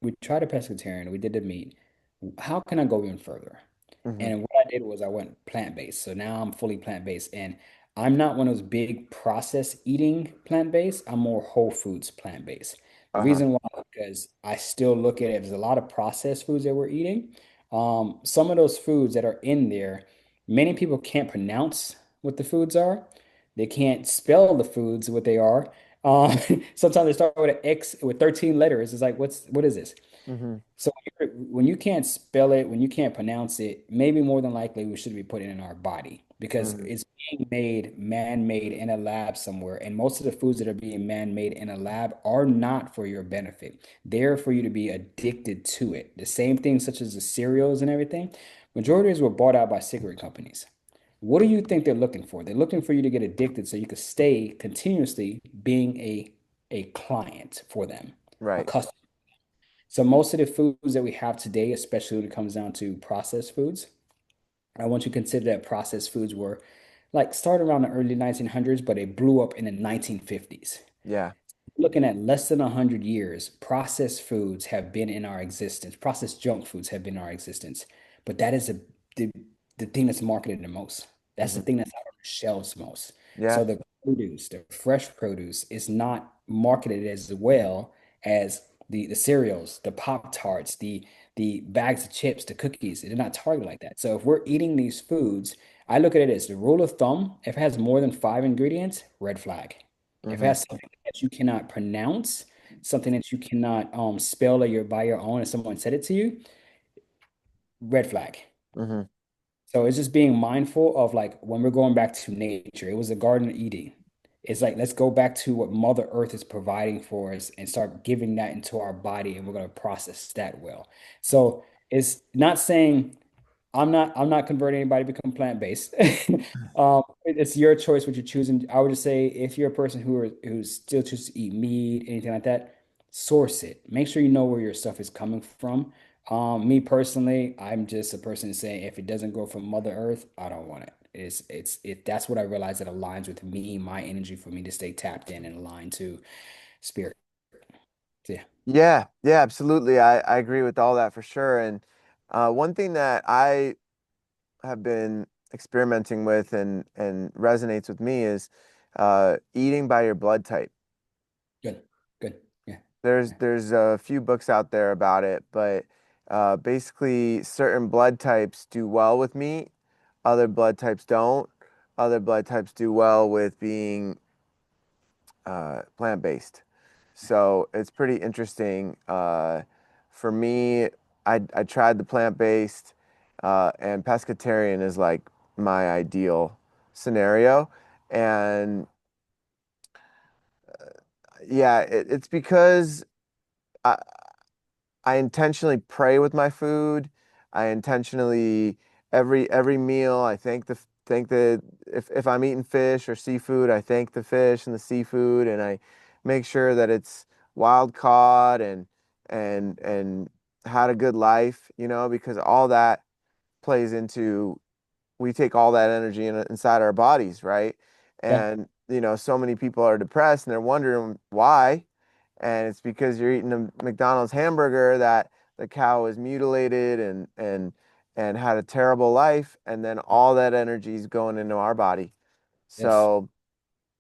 we tried a pescatarian, we did the meat. How can I go even further? Hmm. And what I did was I went plant-based. So now I'm fully plant-based. And I'm not one of those big process eating plant-based. I'm more whole foods plant-based. The Uh-huh. reason why, because I still look at it as a lot of processed foods that we're eating. Some of those foods that are in there, many people can't pronounce what the foods are. They can't spell the foods what they are. Um, Sometimes they start with an X with 13 letters. It's like, what is this? Hmm. So when you can't spell it, when you can't pronounce it, maybe more than likely we should be putting it in our body because Hmm. it's being made, man-made in a lab somewhere. And most of the foods that are being man-made in a lab are not for your benefit. They're for you to be addicted to it. The same thing, such as the cereals and everything. Majorities were bought out by cigarette companies. What do you think they're looking for? They're looking for you to get addicted so you can stay continuously being a client for them, a Right. customer. So most of the foods that we have today, especially when it comes down to processed foods, I want you to consider that processed foods were like started around the early 1900s, but it blew up in the 1950s. Yeah. Looking at less than 100 years, processed foods have been in our existence. Processed junk foods have been in our existence. But that is the, the thing that's marketed the most. That's the Hmm. thing that's out on the shelves most. Yeah. So the produce, the fresh produce, is not marketed as well as the cereals, the Pop-Tarts, the bags of chips, the cookies. They're not targeted like that. So if we're eating these foods, I look at it as the rule of thumb. If it has more than 5 ingredients, red flag. If it Hmm. has something that you cannot pronounce, something that you cannot spell or by your own, and someone said it to you, red flag. Hmm. So it's just being mindful of like when we're going back to nature, it was a garden of Eden. It's like let's go back to what Mother Earth is providing for us and start giving that into our body, and we're going to process that well. So it's not saying I'm not converting anybody to become plant-based. It's your choice what you're choosing. I would just say if you're a person who still chooses to eat meat, anything like that, source it. Make sure you know where your stuff is coming from. Me personally, I'm just a person saying if it doesn't go from Mother Earth, I don't want it. That's what I realize that aligns with me, my energy for me to stay tapped in and aligned to spirit. So, yeah, Yeah, yeah, absolutely. I agree with all that for sure. And one thing that I have been experimenting with and resonates with me is eating by your blood type. good, good. Yeah, There's yeah, there's a few books out there about it, but basically certain blood types do well with meat, other blood types don't. Other blood types do well with being plant-based. So it's pretty interesting. For me, I tried the plant-based, and pescatarian is like my ideal scenario. And yeah, it's because I, I intentionally pray with my food. I intentionally every meal I thank the if I'm eating fish or seafood, I thank the fish and the seafood, and I make sure that it's wild caught and had a good life, because all that plays into we take all that energy inside our bodies, right? yeah. And so many people are depressed and they're wondering why, and it's because you're eating a McDonald's hamburger that the cow was mutilated and had a terrible life, and then all that energy is going into our body. Yes. So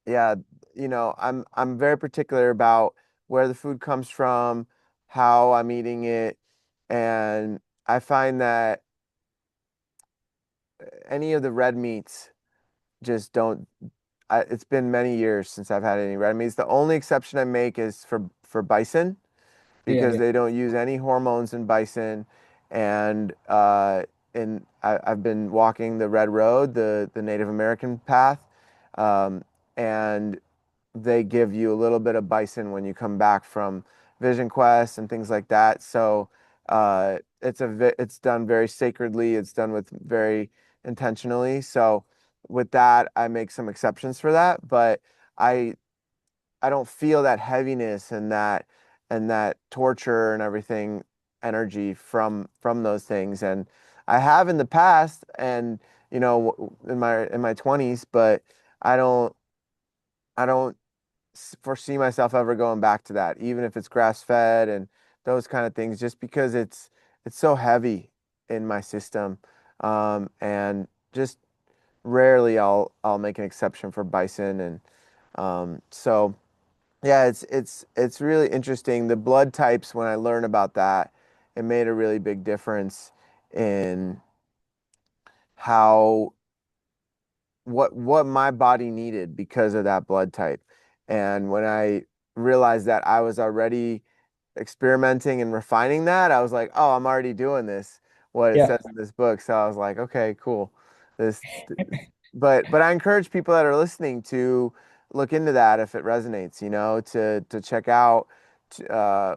yeah, I'm very particular about where the food comes from, how I'm eating it, and I find that any of the red meats just don't. It's been many years since I've had any red meats. The only exception I make is for bison, Yeah, because yeah. they don't use any hormones in bison. And I've been walking the red road, the Native American path, um, and they give you a little bit of bison when you come back from Vision Quest and things like that. So it's done very sacredly. It's done with very intentionally. So with that, I make some exceptions for that, but I I don't feel that heaviness and that torture and everything energy from those things. And I have in the past, and in my 20s, but I don't I don't foresee myself ever going back to that, even if it's grass fed and those kind of things, just because it's so heavy in my system. And just rarely I'll make an exception for bison. And so yeah, it's really interesting. The blood types, when I learned about that, it made a really big difference in how what my body needed because of that blood type. And when I realized that I was already experimenting and refining that, I was like, oh, I'm already doing this, what it Yeah. says in this book. So I was like, okay, cool. This, but I encourage people that are listening to look into that if it resonates, to check out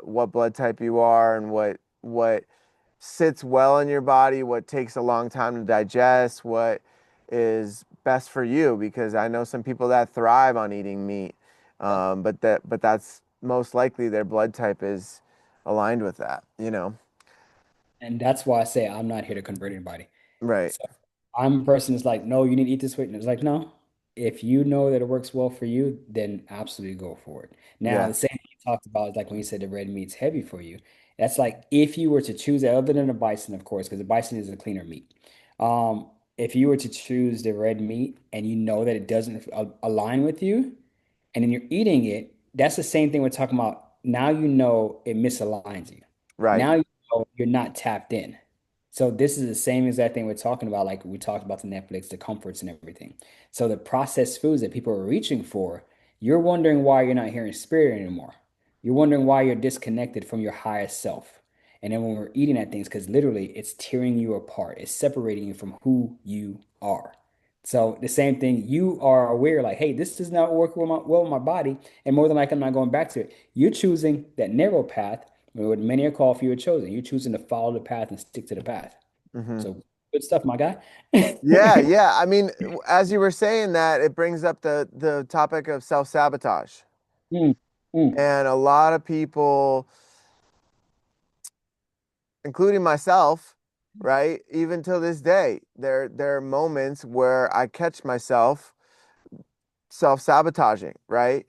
what blood type you are and what sits well in your body, what takes a long time to digest, what is best for you, because I know some people that thrive on eating meat, but that's most likely their blood type is aligned with that. And that's why I say I'm not here to convert anybody. Right. So I'm a person that's like, no, you need to eat this way. And it's like, no, if you know that it works well for you, then absolutely go for it. Now, Yeah. the same thing you talked about is like when you said the red meat's heavy for you. That's like if you were to choose it, other than the bison, of course, because the bison is a cleaner meat. If you were to choose the red meat and you know that it doesn't align with you, and then you're eating it, that's the same thing we're talking about. Now you know it misaligns you. Right. Now you know you're not tapped in. So this is the same exact thing we're talking about, like we talked about the Netflix, the comforts and everything. So the processed foods that people are reaching for, you're wondering why you're not hearing spirit anymore. You're wondering why you're disconnected from your highest self. And then when we're eating at things, because literally it's tearing you apart, it's separating you from who you are. So the same thing, you are aware, like, hey, this does not work well with my body, and more than likely, I'm not going back to it. You're choosing that narrow path, what many are called, few are chosen. You're choosing to follow the path and stick to the path. Hmm. So Good stuff, my guy. Yeah, yeah. I mean, as you were saying that, it brings up the topic of self-sabotage. Mm, mm. And a lot of people, including myself, right? Even till this day, there are moments where I catch myself self-sabotaging, right?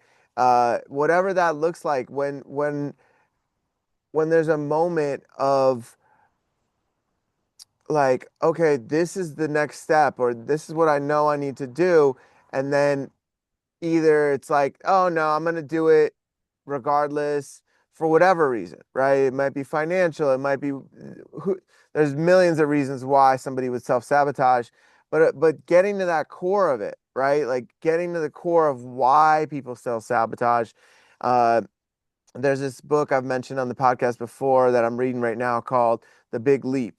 Whatever that looks like when there's a moment of like, okay, this is the next step, or this is what I know I need to do, and then either it's like, oh no, I'm gonna do it regardless for whatever reason, right? It might be financial, it might be there's millions of reasons why somebody would self-sabotage, but getting to that core of it, right? Like getting to the core of why people self-sabotage. Uh, there's this book I've mentioned on the podcast before that I'm reading right now called The Big Leap,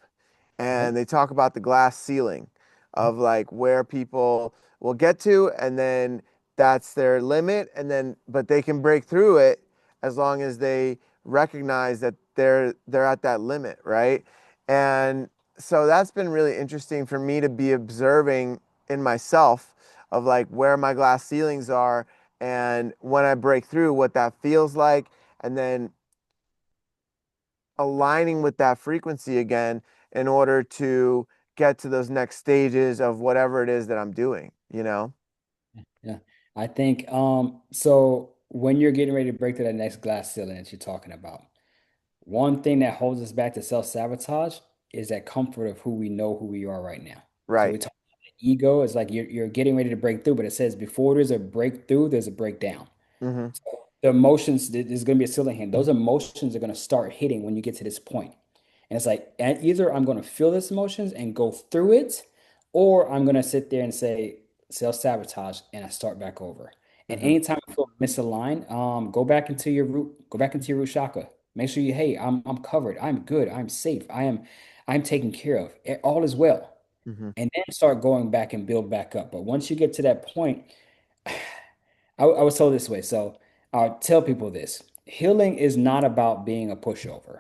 and Okay. they talk about the glass ceiling of like where people will get to, and then that's their limit, and then but they can break through it as long as they recognize that they're at that limit, right? And so that's been really interesting for me to be observing in myself of like where my glass ceilings are, and when I break through what that feels like, and then aligning with that frequency again in order to get to those next stages of whatever it is that I'm doing, you know? Yeah. I think so when you're getting ready to break through that next glass ceiling that you're talking about, one thing that holds us back to self-sabotage is that comfort of who we are right now. So Right. we talk about the ego is like you're getting ready to break through, but it says before there's a breakthrough, there's a breakdown. Mm-hmm. The emotions, there's going to be a ceiling here. Those emotions are going to start hitting when you get to this point. And it's like, and either I'm going to feel these emotions and go through it, or I'm going to sit there and say self-sabotage and I start back over. And Mm-hmm. anytime I feel misaligned, go back into your root chakra. Make sure hey, I'm covered. I'm good. I'm safe. I'm taken care of. All is well. Mm-hmm. And then start going back and build back up. But once you get to that point, I was told this way. So I'll tell people this. Healing is not about being a pushover.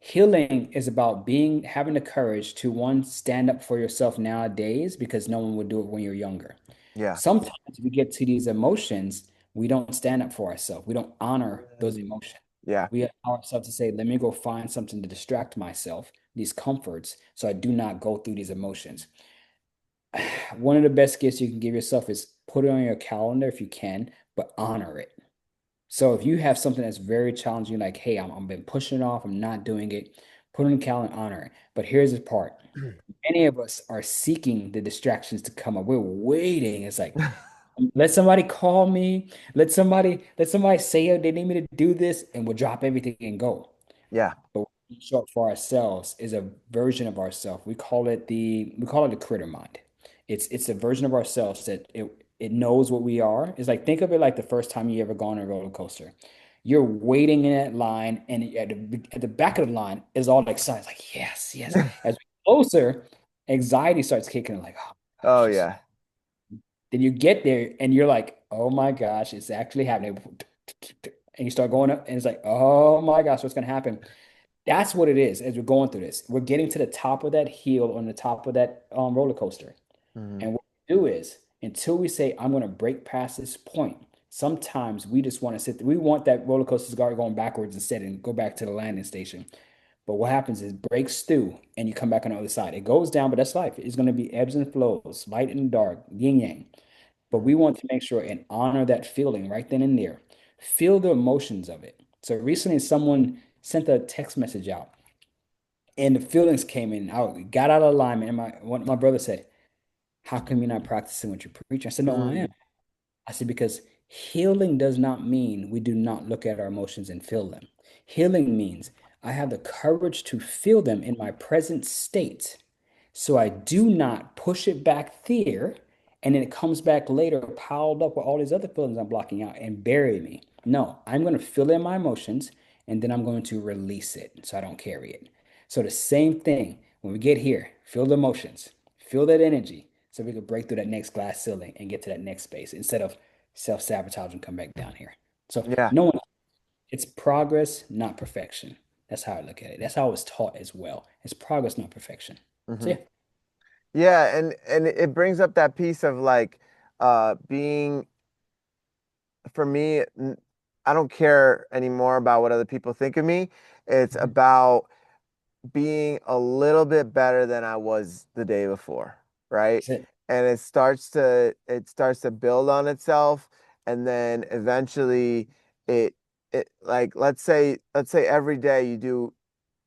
Healing is about having the courage to one, stand up for yourself nowadays because no one would do it when you're younger. Yeah. Sometimes we get to these emotions, we don't stand up for ourselves. We don't honor those Mm. emotions. Yeah. We allow ourselves to say, let me go find something to distract myself, these comforts, so I do not go through these emotions. One of the best gifts you can give yourself is put it on your calendar if you can, but honor it. So if you have something that's very challenging, like, hey, I'm been pushing it off, I'm not doing it, put it on the calendar, honor it. But here's the part. Many of us are seeking the distractions to come up. We're waiting. It's like, let somebody call me, let somebody say they need me to do this, and we'll drop everything and go. Yeah. But what we show up for ourselves is a version of ourselves. We call it the critter mind. It's a version of ourselves that it knows what we are. It's like think of it like the first time you ever gone on a roller coaster. You're waiting in that line, and at the back of the line is all excited. It's like, yes, yes. As we get closer, anxiety starts kicking in, like, oh my Oh gosh, it's yeah. then you get there and you're like, oh my gosh, it's actually happening. And you start going up, and it's like, oh my gosh, what's gonna happen? That's what it is as we're going through this. We're getting to the top of that hill on the top of that roller coaster. Mm-hmm. And what we do is until we say, I'm going to break past this point, sometimes we just want to sit there. We want that roller coaster to start going backwards instead and go back to the landing station. But what happens is it breaks through and you come back on the other side. It goes down, but that's life. It's going to be ebbs and flows, light and dark, yin yang. But we want to make sure and honor that feeling right then and there. Feel the emotions of it. So recently, someone sent a text message out and the feelings came in. I got out of alignment. And my brother said, how come you're not practicing what you're preaching? I said, no, I am. Mm. I said, because healing does not mean we do not look at our emotions and feel them. Healing means I have the courage to feel them in my present state so I do not push it back there and then it comes back later piled up with all these other feelings I'm blocking out and bury me. No, I'm going to feel in my emotions and then I'm going to release it so I don't carry it. So the same thing when we get here, feel the emotions, feel that energy so we can break through that next glass ceiling and get to that next space instead of self-sabotage and come back down here. So Yeah. no one, it's progress, not perfection. That's how I look at it. That's how I was taught as well. It's progress, not perfection. So Mm-hmm. yeah. Yeah, and it brings up that piece of like being for me, I don't care anymore about what other people think of me. It's Mhm. about being a little bit better than I was the day before, right? That's it. And it starts to build on itself, and then eventually it like let's say every day you do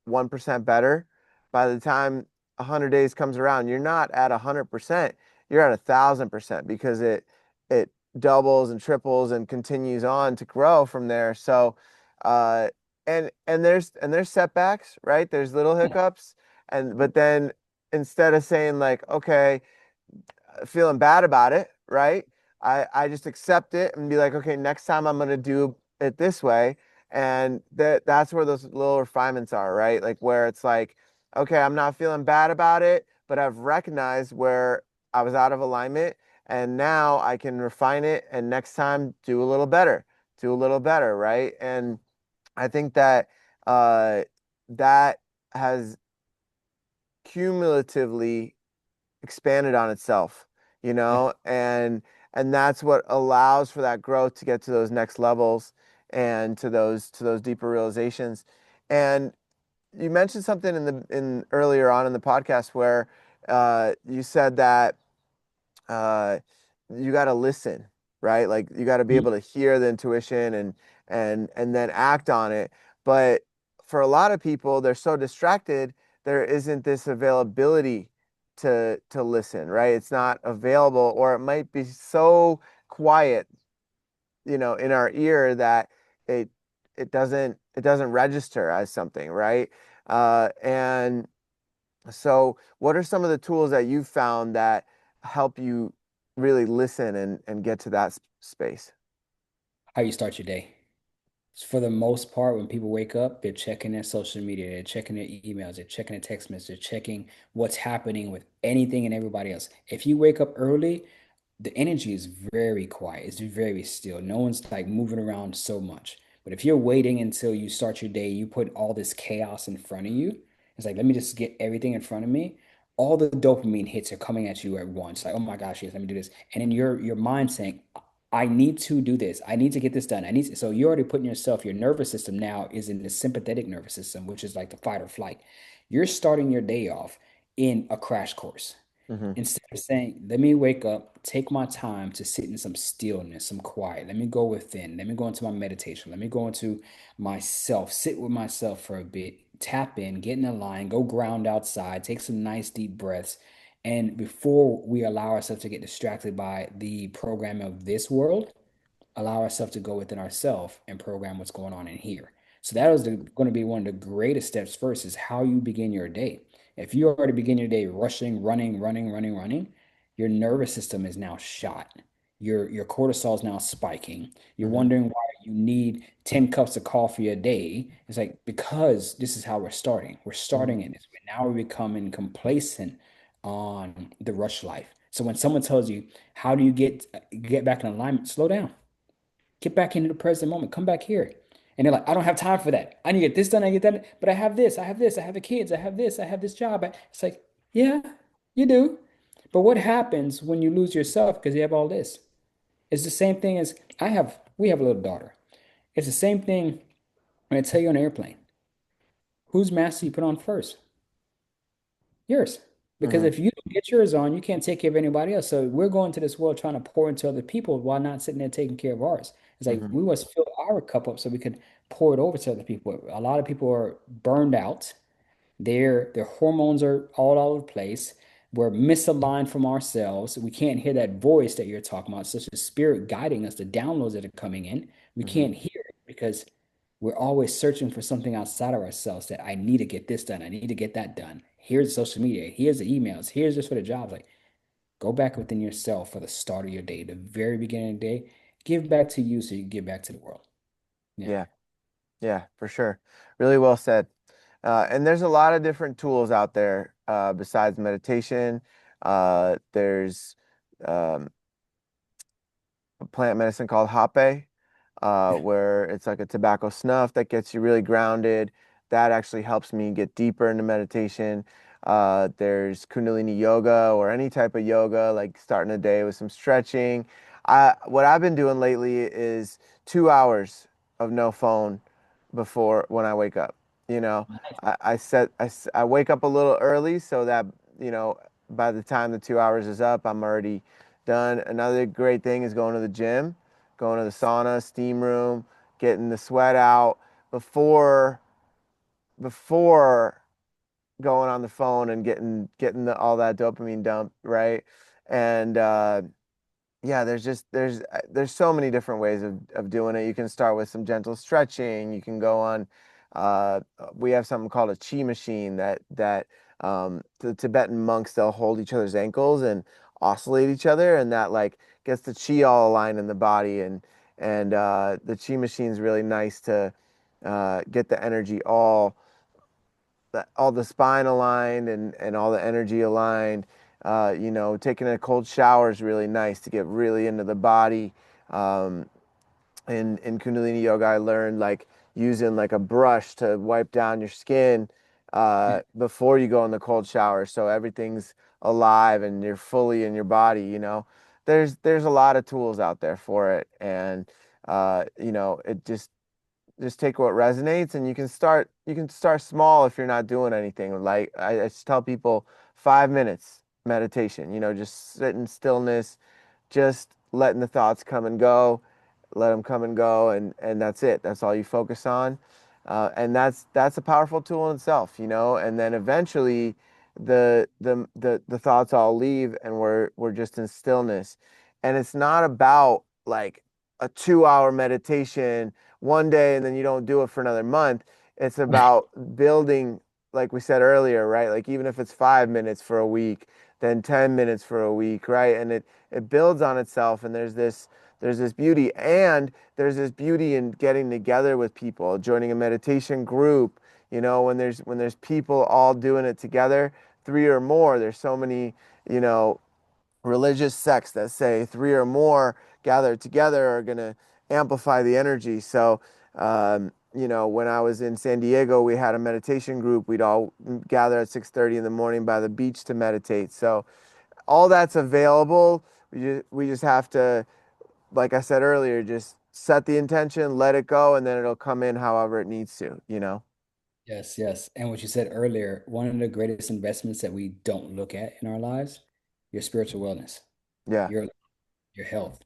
1% better. By the time 100 days comes around, you're not at 100%, you're at 1,000% because it doubles and triples and continues on to grow from there. So, uh, and there's setbacks, right? There's little Yeah. hiccups, and but then instead of saying like, okay, feeling bad about it, right? I just accept it and be like, okay, next time I'm gonna do it this way. And that's where those little refinements are, right? Like where it's like, okay, I'm not feeling bad about it, but I've recognized where I was out of alignment and now I can refine it and next time do a little better, right? And I think that uh that has cumulatively expanded on itself, Yeah. and that's what allows for that growth to get to those next levels and to those deeper realizations. And you mentioned something in earlier on in the podcast where you said that uh, you got to listen, right? Like you got to be Mhm. able to hear the intuition and then act on it. But for a lot of people, they're so distracted, there isn't this availability to listen, right? It's not available, or it might be so quiet, in our ear that it it doesn't register as something, right? And so, what are some of the tools that you've found that help you really listen and get to that space? How you start your day. For the most part, when people wake up, they're checking their social media, they're checking their emails, they're checking their text messages, they're checking what's happening with anything and everybody else. If you wake up early, the energy is very quiet. It's very still. No one's like moving around so much. But if you're waiting until you start your day, you put all this chaos in front of you. It's like, let me just get everything in front of me. All the dopamine hits are coming at you at once. Like, oh my gosh, yes, let me do this. And then your mind saying, I need to do this. I need to get this done. I need to. So you're already putting yourself, your nervous system now is in the sympathetic nervous system, which is like the fight or flight. You're starting your day off in a crash course. Hmm. Instead of saying, let me wake up, take my time to sit in some stillness, some quiet. Let me go within. Let me go into my meditation. Let me go into myself, sit with myself for a bit, tap in, get in a line, go ground outside, take some nice deep breaths. And before we allow ourselves to get distracted by the program of this world, allow ourselves to go within ourselves and program what's going on in here. So that is going to be one of the greatest steps first is how you begin your day. If you already begin your day rushing, running, your nervous system is now shot. Your cortisol is now spiking. You're Hmm. wondering why you need 10 cups of coffee a day. It's like because this is how we're starting. We're Hmm. starting in this way. Now we're becoming complacent on the rush life. So when someone tells you, how do you get back in alignment? Slow down. Get back into the present moment. Come back here. And they're like, I don't have time for that. I need to get this done. I get that. But I have this. I have this. I have the kids. I have this. I have this job. It's like, yeah, you do. But what happens when you lose yourself because you have all this? It's the same thing as we have a little daughter. It's the same thing when I tell you on an airplane. Whose mask do you put on first? Yours. Because Hmm. if you don't get yours on, you can't take care of anybody else. So we're going to this world trying to pour into other people while not sitting there taking care of ours. It's like Hmm. we must fill our cup up so we could pour it over to other people. A lot of people are burned out. Their hormones are all over the place. We're misaligned from ourselves. We can't hear that voice that you're talking about, such as spirit guiding us, the downloads that are coming in. We Hmm. can't hear it because we're always searching for something outside of ourselves that I need to get this done. I need to get that done. Here's social media. Here's the emails. Here's just for the jobs. Like, go back within yourself for the start of your day, the very beginning of the day. Give back to you so you can give back to the world. Yeah. Yeah, yeah, for sure. Really well said. And there's a lot of different tools out there besides meditation. There's um, a plant medicine called hape, Yeah. where it's like a tobacco snuff that gets you really grounded. That actually helps me get deeper into meditation. There's Kundalini yoga or any type of yoga, like starting a day with some stretching. What I've been doing lately is 2 hours of no phone before when I wake up. You know, I wake up a little early so that, you know, by the time the 2 hours is up, I'm already done. Another great thing is going to the gym, going to the sauna, steam room, getting the sweat out before before going on the phone and getting all that dopamine dump, right? And yeah, there's so many different ways of doing it. You can start with some gentle stretching. You can go on. Uh, we have something called a chi machine that the Tibetan monks, they'll hold each other's ankles and oscillate each other, and that like gets the chi all aligned in the body. And the chi machine is really nice to get the energy all the spine aligned and all the energy aligned. You know, taking a cold shower is really nice to get really into the body. Um, in Kundalini yoga, I learned like using like a brush to wipe down your skin before you go in the cold shower, so everything's alive and you're fully in your body. You know, there's a lot of tools out there for it, and you know, it just take what resonates, and you can start small if you're not doing anything. Like I just tell people 5 minutes meditation, you know, just sit in stillness, just letting the thoughts come and go, let them come and go, and that's it. That's all you focus on. And that's a powerful tool in itself, you know. And then eventually the thoughts all leave and we're just in stillness. And it's not about like a 2 hour meditation one day and then you don't do it for another month. It's about building, like we said earlier, right? Like even if it's 5 minutes for a week, then 10 minutes for a week, right? And it builds on itself, and there's this beauty, and there's this beauty in getting together with people, joining a meditation group. You know, when there's people all doing it together, three or more. There's so many, you know, religious sects that say three or more gathered together are going to amplify the energy. So, you know, when I was in San Diego, we had a meditation group. We'd all gather at 6:30 in the morning by the beach to meditate. So all that's available. We just have to, like I said earlier, just set the intention, let it go, and then it'll come in however it needs to, you know? Yes, yes. And what you said earlier, one of the greatest investments that we don't look at in our lives, your spiritual wellness, Yeah. your your health.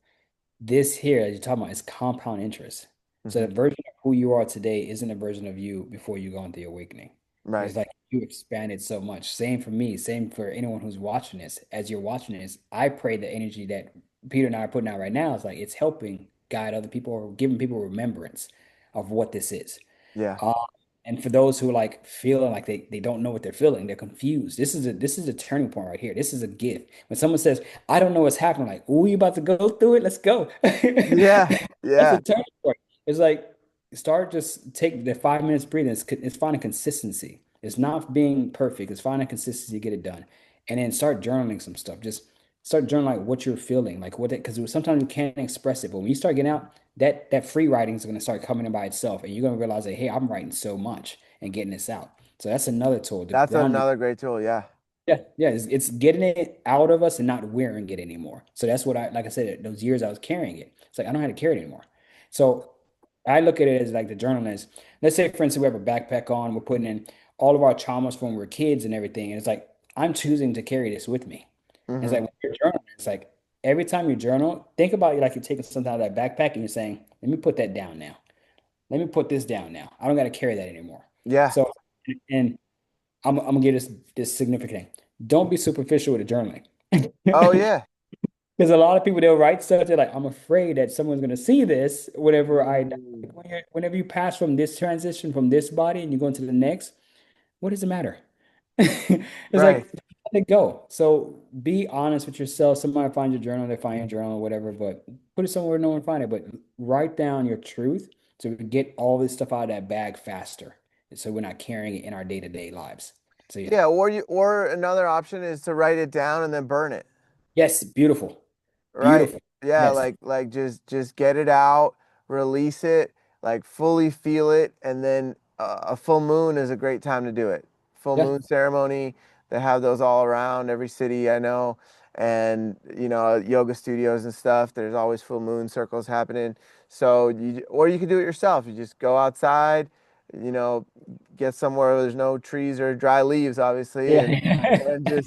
This here, as you're talking about, is compound interest. So Hmm. the version of who you are today isn't a version of you before you go into the awakening. Right. It's like you expanded so much. Same for me, same for anyone who's watching this. As you're watching this, I pray the energy that Peter and I are putting out right now is like it's helping guide other people or giving people remembrance of what this is. Yeah. Uh, and for those who like feeling like they don't know what they're feeling, they're confused. This is a turning point right here. This is a gift. When someone says, "I don't know what's happening," like, "Oh, you about to go through it? Let's go." Yeah. That's Yeah. a turning point. It's like start just take the 5 minutes breathing. It's finding consistency. It's not being perfect. It's finding consistency to get it done, and then start journaling some stuff. Just start journaling like what you're feeling, like what it because sometimes you can't express it, but when you start getting out that free writing is going to start coming in by itself, and you're going to realize that hey, I'm writing so much and getting this out. So that's another tool. The That's grounding, another great tool. Yeah. yeah, yeah, it's getting it out of us and not wearing it anymore. So that's what I like. I said those years I was carrying it. It's like I don't know how to carry it anymore. So I look at it as like the journal is. Let's say, for instance, we have a backpack on. We're putting in all of our traumas from when we were kids and everything, and it's like I'm choosing to carry this with me. And it's Hmm. like when you're journaling, it's like every time you journal, think about it like you're taking something out of that backpack and you're saying, "Let me put that down now." Let me put this down now. I don't got to carry that anymore. Yeah. So, and I'm gonna give this significant thing. Don't be superficial with the journaling. Oh yeah. Because a lot of people they'll write stuff, they're like, I'm afraid that someone's gonna see this whenever I die. Mm. Whenever you pass from this transition from this body and you go into the next, what does it matter? It's Right. like let it go. So be honest with yourself. Somebody find your journal, they find your journal, or whatever, but put it somewhere no one find it. But write down your truth so we can get all this stuff out of that bag faster. So we're not carrying it in our day-to-day lives. So yeah. Yeah. Or another option is to write it down and then burn it. Yes, beautiful. Right. Beautiful. Yeah, Yes. like just get it out, release it, like fully feel it, and then a full moon is a great time to do it. Full Yeah. moon ceremony, They have those all around every city I know. And, yoga studios and stuff. There's always full moon circles happening. So or you can do it yourself. You just go outside, you know, get somewhere where there's no trees or dry leaves, obviously, and Yeah.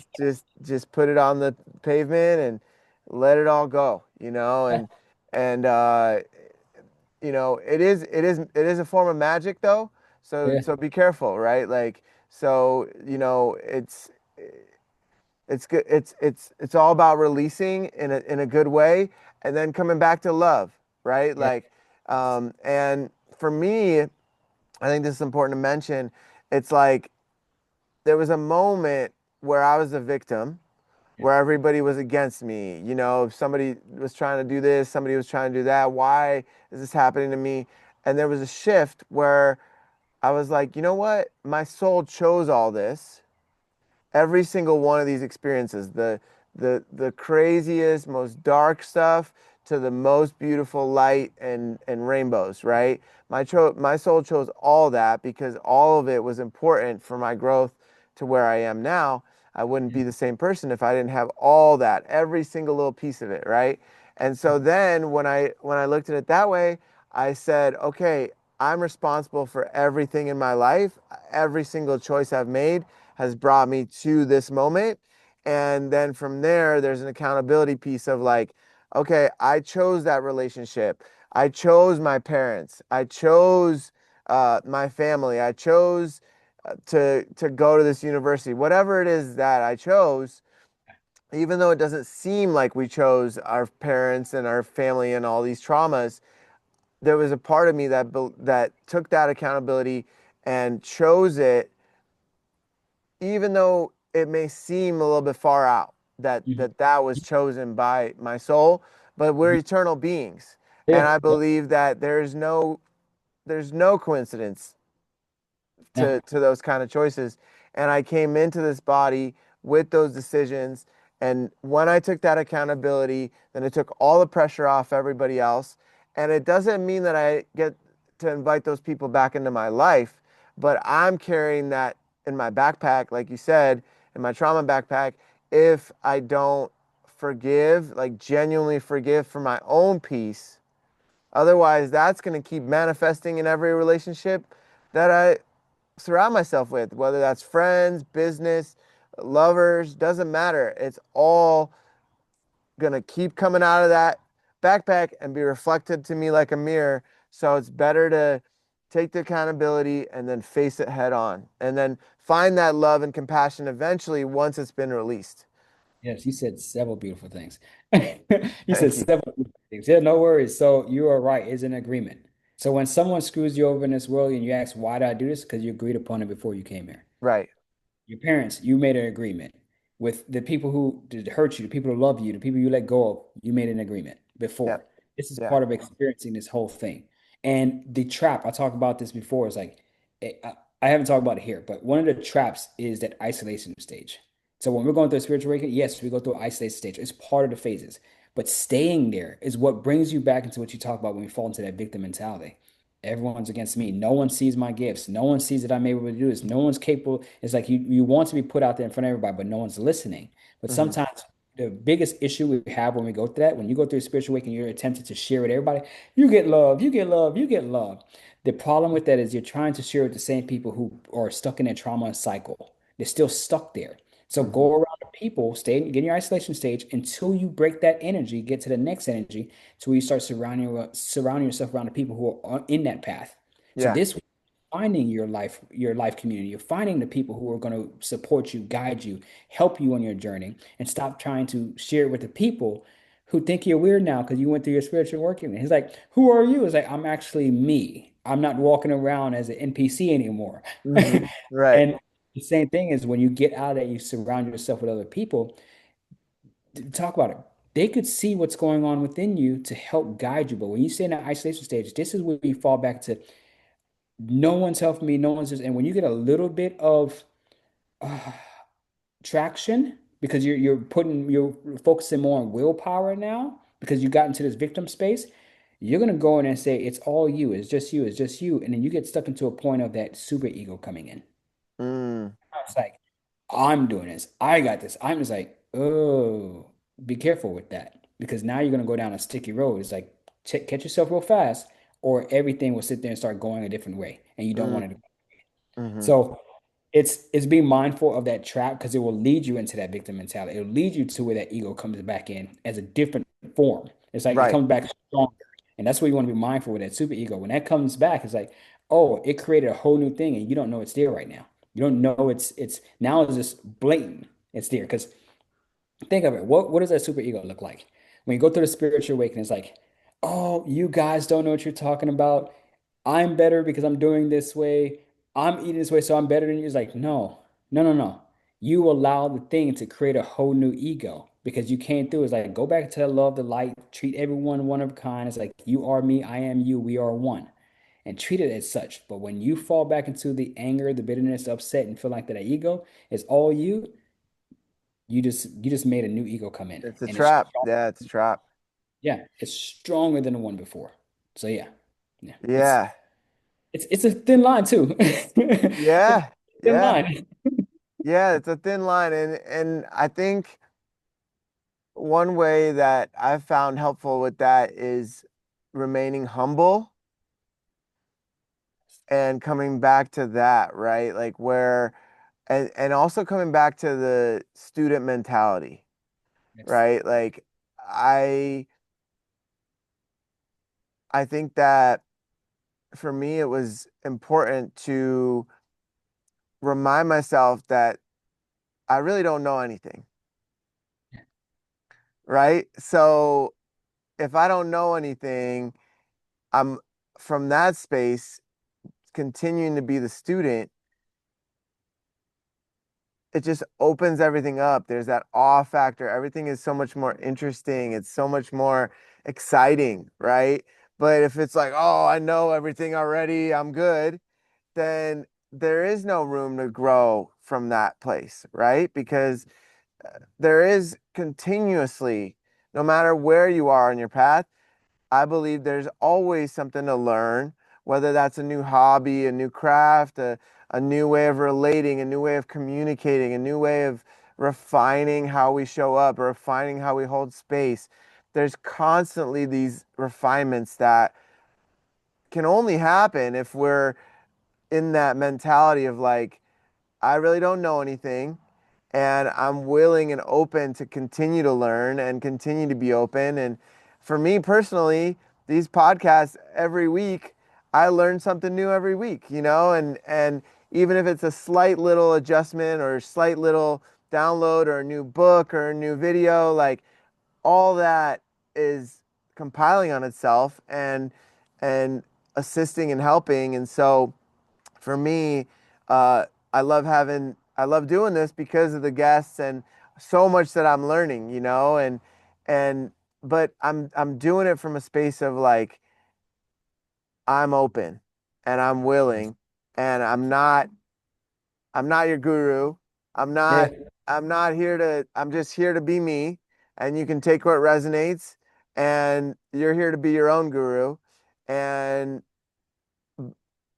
just put it on the pavement and let it all go, and it is a form of magic though. So Yeah. so be careful, right? Like so, it's good. It's all about releasing in a good way, and then coming back to love, right? Yeah. Like, and for me, I think this is important to mention. It's like there was a moment where I was a victim, Yeah. where everybody was against me. If somebody was trying to do this, somebody was trying to do that. Why is this happening to me? And there was a shift where I was like, you know what? My soul chose all this, every single one of these experiences, the craziest, most dark stuff to the most beautiful light and rainbows, right? My soul chose all that because all of it was important for my growth to where I am now. I wouldn't be the same person if I didn't have all that, every single little piece of it, right? And so then when I looked at it that way, I said, okay, I'm responsible for everything in my life. Every single choice I've made has brought me to this moment. And then from there, there's an accountability piece of like, okay, I chose that relationship. I chose my parents. I chose my family. I chose to go to this university. Whatever it is that I chose, even though it doesn't seem like we chose our parents and our family and all these traumas, there was a part of me that took that accountability and chose it, even though it may seem a little bit far out, that Mhm. that was chosen by my soul. But we're Mhm. eternal beings, and Yeah. I believe that there's no coincidence Yeah. to those kind of choices. And I came into this body with those decisions. And when I took that accountability, then it took all the pressure off everybody else. And it doesn't mean that I get to invite those people back into my life, but I'm carrying that in my backpack, like you said, in my trauma backpack. If I don't forgive, like genuinely forgive for my own peace, otherwise that's going to keep manifesting in every relationship that I surround myself with, whether that's friends, business, lovers, doesn't matter. It's all going to keep coming out of that backpack and be reflected to me like a mirror. So it's better to take the accountability and then face it head on and then find that love and compassion eventually once it's been released. Yes, you said several beautiful things. You said Thank you. several beautiful things. Yeah, no worries. So you are right, it's an agreement. So when someone screws you over in this world and you ask, why did I do this? Because you agreed upon it before you came here. Right. Your parents, you made an agreement with the people who did hurt you, the people who love you, the people you let go of. You made an agreement Yep. before. This is Yeah. part of experiencing this whole thing. And the trap, I talked about this before, is like, I haven't talked about it here, but one of the traps is that isolation stage. So when we're going through a spiritual awakening, yes, we go through an isolation stage. It's part of the phases. But staying there is what brings you back into what you talk about when we fall into that victim mentality. Everyone's against me. No one sees my gifts. No one sees that I'm able to do this. No one's capable. It's like you want to be put out there in front of everybody, but no one's listening. But Hmm. sometimes the biggest issue we have when we go through that, when you go through a spiritual awakening, you're attempting to share with everybody, you get love, you get love, you get love. The problem with that is you're trying to share with the same people who are stuck in that trauma cycle. They're still stuck there. So Hmm. go around the people, get in your isolation stage until you break that energy, get to the next energy, to where you start surrounding yourself around the people who are in that path. So Yeah. this finding your life community. You're finding the people who are going to support you, guide you, help you on your journey, and stop trying to share it with the people who think you're weird now because you went through your spiritual working. He's like, "Who are you?" It's like, "I'm actually me. I'm not walking around as an NPC anymore." Hmm. Right. And the same thing is when you get out of that, you surround yourself with other people. Talk about it. They could see what's going on within you to help guide you. But when you stay in that isolation stage, this is where you fall back to no one's helping me, no one's just, and when you get a little bit of uh, traction because you're focusing more on willpower now because you got into this victim space, you're gonna go in and say it's all you, it's just you, it's just you, and then you get stuck into a point of that super ego coming in. Mm. It's like I'm doing this. I got this. I'm just like, oh, be careful with that because now you're gonna go down a sticky road. It's like catch yourself real fast, or everything will sit there and start going a different way, and you don't Mm, want it. hmm. So it's being mindful of that trap because it will lead you into that victim mentality. It'll lead you to where that ego comes back in as a different form. It's like it Right. comes back stronger. And that's what you want to be mindful with that super ego. When that comes back, it's like, oh, it created a whole new thing and you don't know it's there right now. You don't know it's now it's just blatant. It's there. Because think of it. What does that super ego look like? When you go through the spiritual awakening, it's like, oh, you guys don't know what you're talking about. I'm better because I'm doing this way. I'm eating this way, so I'm better than you. It's like, no, no, no, no. You allow the thing to create a whole new ego because you came through. It's like, go back to the love, the light, treat everyone one of a kind. It's like, you are me, I am you, we are one. And treat it as such. But when you fall back into the anger, the bitterness, the upset, and feel like that ego is all you, you just made a new ego come in. It's a And it's trap. Yeah, it's a trap. yeah, it's stronger than the one before. So yeah. Yeah. It's Yeah. it's a thin line too. It's Yeah. a thin Yeah. line. Yeah, it's a thin line, and I think one way that I've found helpful with that is remaining humble and coming back to that, right? Like where and also coming back to the student mentality, Yes. right? Like I I think that for me it was important to remind myself that I really don't know anything, right? So if I don't know anything, I'm from that space continuing to be the student. It just opens everything up. There's that awe factor. Everything is so much more interesting. It's so much more exciting, right? But if it's like, oh, I know everything already, I'm good, then there is no room to grow from that place, right? Because there is continuously, no matter where you are on your path, I believe there's always something to learn, whether that's a new hobby, a new craft, a new way of relating, a new way of communicating, a new way of refining how we show up, or refining how we hold space. There's constantly these refinements that can only happen if we're in that mentality of like, I really don't know anything, and I'm willing and open to continue to learn and continue to be open. And for me personally, these podcasts every week, I learn something new every week, and even if it's a slight little adjustment or a slight little download or a new book or a new video, like all that is compiling on itself and assisting and helping. And so for me, uh, I love doing this because of the guests and so much that I'm learning, and but I'm doing it from a space of like I'm open and I'm Yes. willing, and I'm not your guru. I'm Yeah. not I'm not here to I'm just here to be me, and you can take what resonates, and you're here to be your own guru. And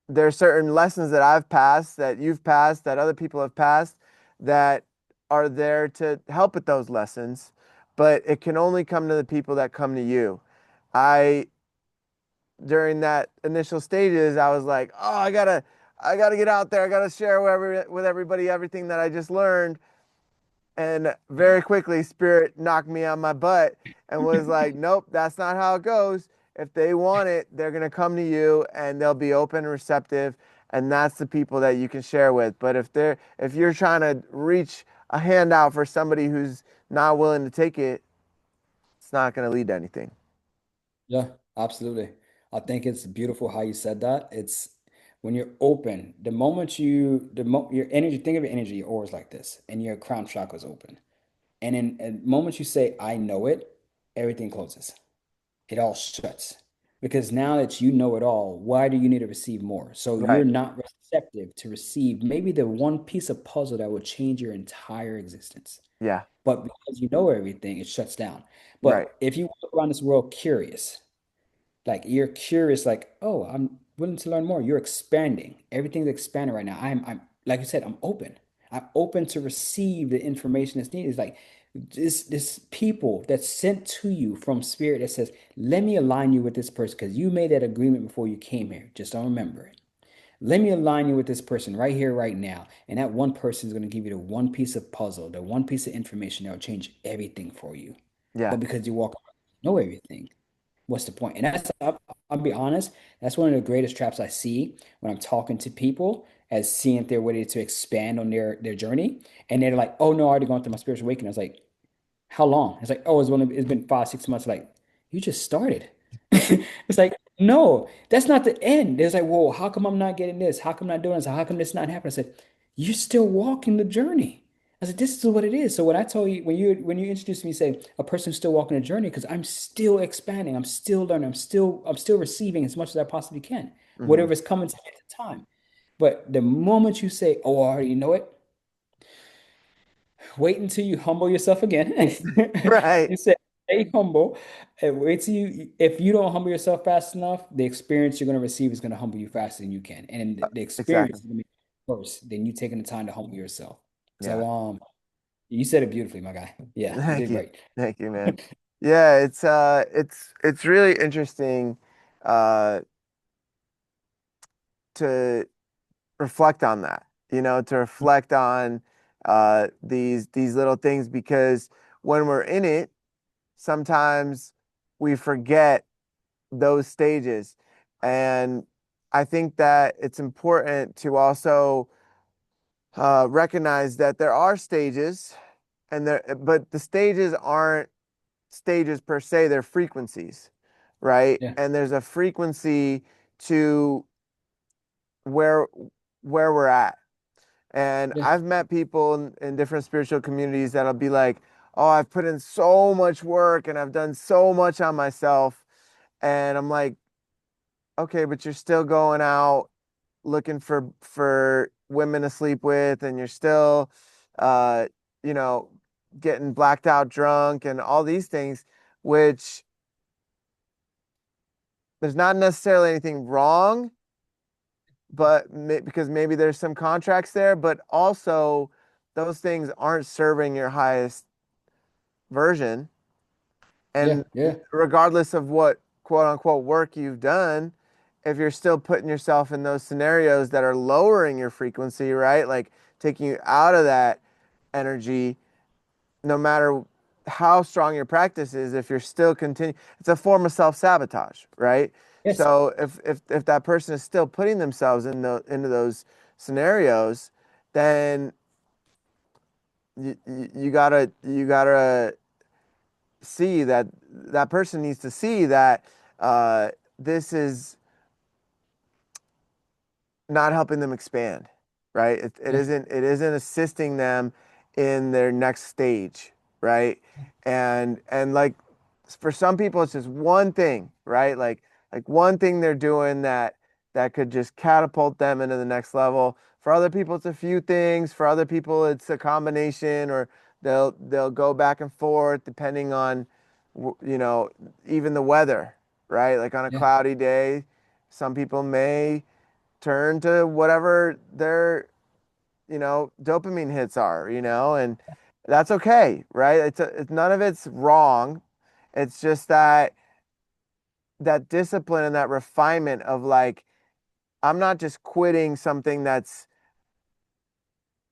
there are certain lessons that I've passed, that you've passed, that other people have passed, that are there to help with those lessons. But it can only come to the people that come to you. I, during that initial stages, I was like, oh, I gotta get out there. I gotta share with everybody everything that I just learned. And very quickly, Spirit knocked me on my butt and was like, nope, that's not how it goes. If they want it, they're going to come to you and they'll be open and receptive. And that's the people that you can share with. But if you're trying to reach a handout for somebody who's not willing to take it, it's not going to lead to anything. Yeah, absolutely. I think it's beautiful how you said that. It's when you're open, your energy, think of your energy, your aura is like this, and your crown chakra is open. And in the moment you say, I know it, everything closes. It all shuts. Because now that you know it all, why do you need to receive more? So you're Right. not receptive to receive maybe the one piece of puzzle that will change your entire existence. Yeah. But because you know everything, it shuts down. Right. But if you walk around this world curious, like you're curious, like, oh, I'm willing to learn more. You're expanding. Everything's expanding right now. I'm like you said, I'm open. I'm open to receive the information that's needed. It's like this people that's sent to you from spirit that says, let me align you with this person because you made that agreement before you came here. Just don't remember it. Let me align you with this person right here, right now. And that one person is going to give you the one piece of puzzle, the one piece of information that will change everything for you. Yeah. But because you walk around, you know everything, what's the point? And I'll be honest, that's one of the greatest traps I see when I'm talking to people as seeing if they're ready to expand on their journey. And they're like, oh no, I already gone through my spiritual awakening. I was like, how long? It's like, oh, it's been 5, 6 months. Like, you just started. It's like, no, that's not the end. There's like, whoa, how come I'm not getting this? How come I'm not doing this? How come this not happening? I said, you're still walking the journey. I said, this is what it is. So when I told you, when you introduced me, say a person who's still walking a journey, because I'm still expanding, I'm still learning, I'm still receiving as much as I possibly can, Hmm. whatever is coming to me at the time. But the moment you say, oh, I already know it, wait until you humble yourself again. Right. You said, stay humble and wait till if you don't humble yourself fast enough, the experience you're going to receive is going to humble you faster than you can. And the experience Exactly. is going to be worse than you taking the time to humble yourself. Yeah. So, you said it beautifully, my guy. Yeah, you Thank did you. great. Thank you, man. Yeah, it's really interesting uh to reflect on that, to reflect on these little things because when we're in it, sometimes we forget those stages. And I think that it's important to also recognize that there are stages but the stages aren't stages per se, they're frequencies, right? Yeah, And there's a frequency to where we're at. And yeah, I've met people in different spiritual communities that'll be like, "Oh, I've put in so much work and I've done so much on myself." And I'm like, "Okay, but you're still going out looking for women to sleep with and you're still uh, you know, getting blacked out drunk and all these things, which there's not necessarily anything wrong, but because maybe there's some contracts there, but also those things aren't serving your highest version. yeah, And yeah, regardless of what quote unquote work you've done, if you're still putting yourself in those scenarios that are lowering your frequency, right? Like taking you out of that energy, no matter how strong your practice is, if you're still continuing, it's a form of self-sabotage, right? yes, So if that person is still putting themselves into those scenarios, then you gotta see that that person needs to see that this is not helping them expand, right? It yeah, isn't assisting them in their next stage, right? And like for some people it's just one thing, right? Like one thing they're doing that could just catapult them into the next level. For other people it's a few things, for other people it's a combination or they'll go back and forth depending on you know, even the weather, right? Like on a yeah, cloudy day, some people may turn to whatever their dopamine hits are, and that's okay, right? It's none of it's wrong. It's just that discipline and that refinement of like I'm not just quitting something that's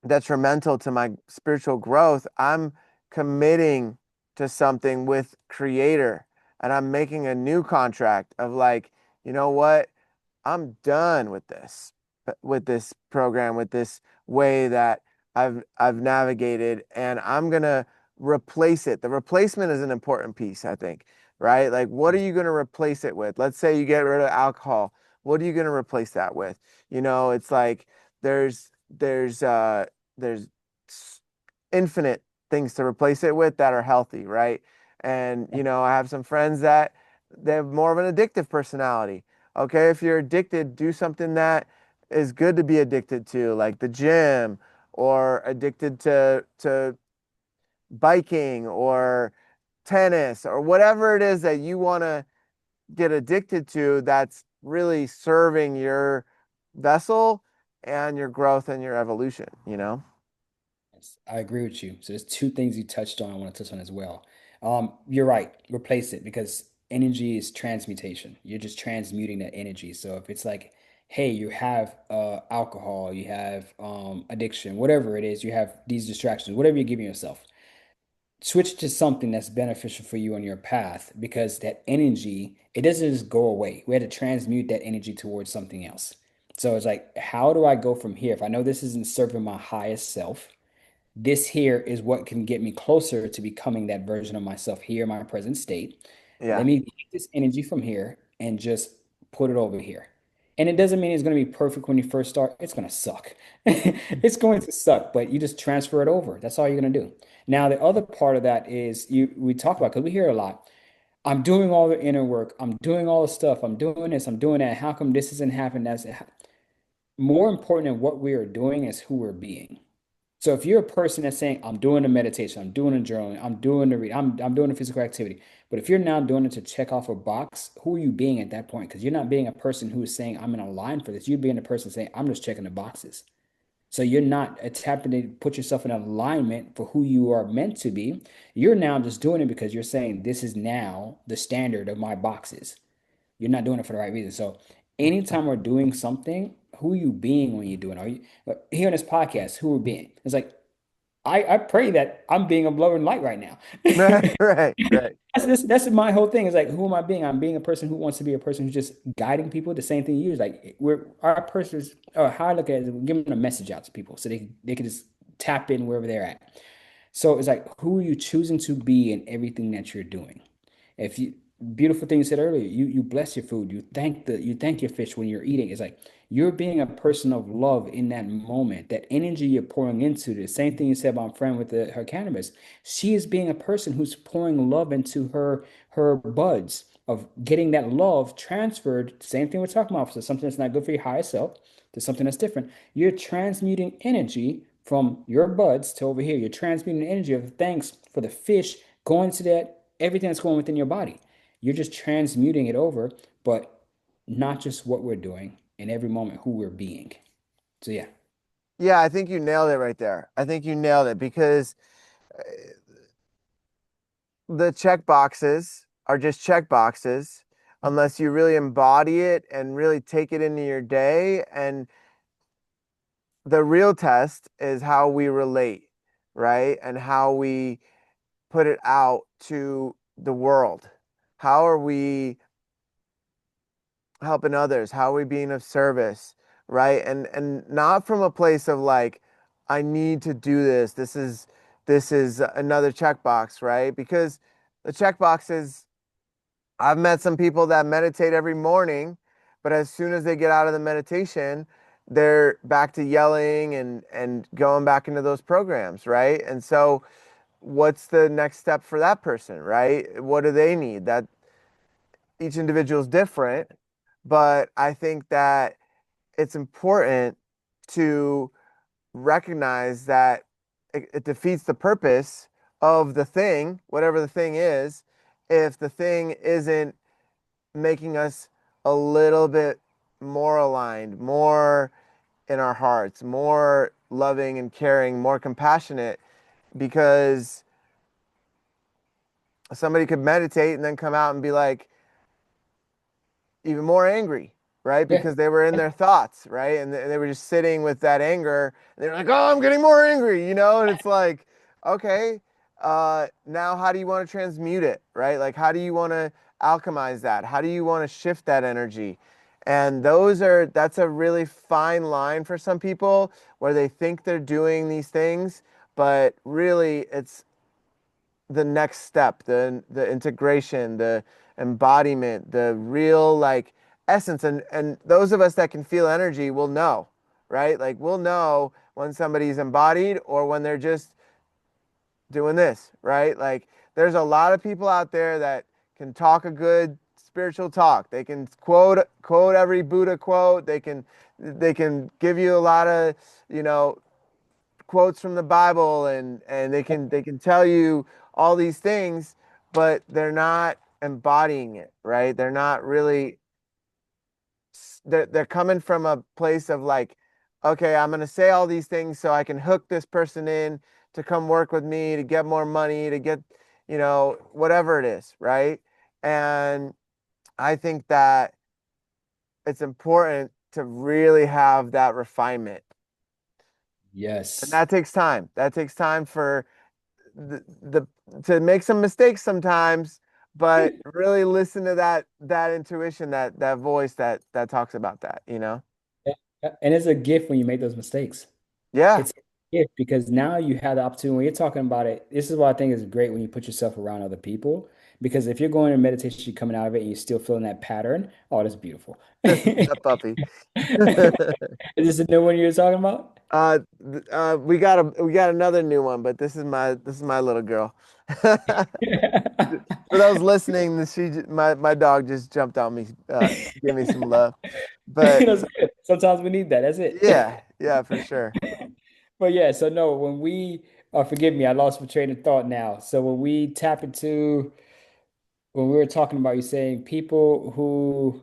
detrimental to my spiritual growth. I'm committing to something with creator and I'm making a new contract of like, you know what? I'm done with this program, with this way that I've navigated, and I'm gonna replace it. The replacement is an important piece, I think, right? Like, what are you gonna replace it with? Let's say you get rid of alcohol. What are you gonna replace that with? It's like there's there's uh there's infinite things to replace it with that are healthy, right? And I have some friends that they have more of an addictive personality. Okay, if you're addicted, do something that is good to be addicted to, like the gym, or addicted to biking or tennis or whatever it is that you want to get addicted to that's really serving your vessel and your growth and your evolution. Yes, I agree with you. So there's two things you touched on I want to touch on as well. You're right. Replace it because energy is transmutation. You're just transmuting that energy. So if it's like, hey, you have alcohol, you have addiction, whatever it is, you have these distractions, whatever you're giving yourself, switch to something that's beneficial for you on your path because that energy, it doesn't just go away. We had to transmute that energy towards something else. So it's like, how do I go from here? If I know this isn't serving my highest self, this here is what can get me closer to becoming that version of myself here in my present state. Yeah. Let me take this energy from here and just put it over here. And it doesn't mean it's going to be perfect when you first start. It's going to suck. It's going to suck, but you just transfer it over. That's all you're going to do. Now, the other part of that is we talk about because we hear a lot. I'm doing all the inner work. I'm doing all the stuff. I'm doing this. I'm doing that. How come this isn't happening? That's more important than what we are doing is who we're being. So if you're a person that's saying, I'm doing the meditation, I'm doing the journaling, I'm doing the read, I'm doing the physical activity, but if you're now doing it to check off a box, who are you being at that point? Because you're not being a person who is saying, I'm in a line for this. You're being a person saying, I'm just checking the boxes. So you're not attempting to put yourself in alignment for who you are meant to be. You're now just doing it because you're saying, this is now the standard of my boxes. You're not doing it for the right reason. So anytime we're doing something, who are you being when you're doing it? Are you here on this podcast? Who are we being? It's like I pray that I'm being a blower and light right now. Right, right. That's my whole thing. Is like, who am I being? I'm being a person who wants to be a person who's just guiding people. The same thing you use. Like we're our purpose, or how I look at it, is we're giving a message out to people so they can just tap in wherever they're at. So it's like, who are you choosing to be in everything that you're doing? If you beautiful thing you said earlier, you bless your food, you thank your fish when you're eating. It's like you're being a person of love in that moment. That energy you're pouring into the same thing you said about my friend with her cannabis. She is being a person who's pouring love into her buds of getting that love transferred. Same thing we're talking about. So something that's not good for your higher self to something that's different. You're transmuting energy from your buds to over here. You're transmuting energy of thanks for the fish going to that, everything that's going within your body. You're just transmuting it over, but not just what we're doing in every moment, who we're being. So yeah. Yeah, I think you nailed it right there. I think you nailed it because the check boxes are just check boxes unless you really embody it and really take it into your day. And the real test is how we relate, right? And how we put it out to the world. How are we helping others? How are we being of service, right? And not from a place of like, I need to do this. This is another checkbox, right? Because the checkbox is I've met some people that meditate every morning, but as soon as they get out of the meditation, they're back to yelling and going back into those programs, right? And so what's the next step for that person, right? What do they need? That each individual is different, but I think that it's important to recognize that it defeats the purpose of the thing, whatever the thing is, if the thing isn't making us a little bit more aligned, more in our hearts, more loving and caring, more compassionate, because somebody could meditate and then come out and be like, even more angry, right? Yeah. Because they were in their thoughts, right? And they were just sitting with that anger. And they're like, oh, I'm getting more angry, you know? And it's like, okay, now how do you want to transmute it, right? Like, how do you want to alchemize that? How do you want to shift that energy? And that's a really fine line for some people where they think they're doing these things, but really it's the next step, the integration, the embodiment, the real like essence. And those of us that can feel energy will know, right? Like we'll know when somebody's embodied or when they're just doing this, right? Like there's a lot of people out there that can talk a good spiritual talk. They can quote every Buddha quote. They can give you a lot of, you know, quotes from the Bible and they can tell you all these things, but they're not embodying it, right? They're not really they're coming from a place of like okay, I'm going to say all these things so I can hook this person in to come work with me, to get more money, to get, whatever it is, right? And I think that it's important to really have that refinement. And Yes. that takes time. That takes time for the to make some mistakes sometimes, but really listen to that intuition, that voice that talks about that. And it's a gift when you make those mistakes. Yeah. It's a gift because now you have the opportunity when you're talking about it. This is why I think is great when you put yourself around other people. Because if you're going in meditation, you're coming out of it and you're still feeling that pattern, oh, that's beautiful. That puppy. Is this the new one you're talking about? We got another new one, but this is my little girl. For those listening, my dog just jumped on me, give me some love. But That's good. Sometimes we need that. That's it. yeah, yeah, for sure. But yeah, so no, when we forgive me, I lost my train of thought now. So when we tap into when we were talking about you saying people who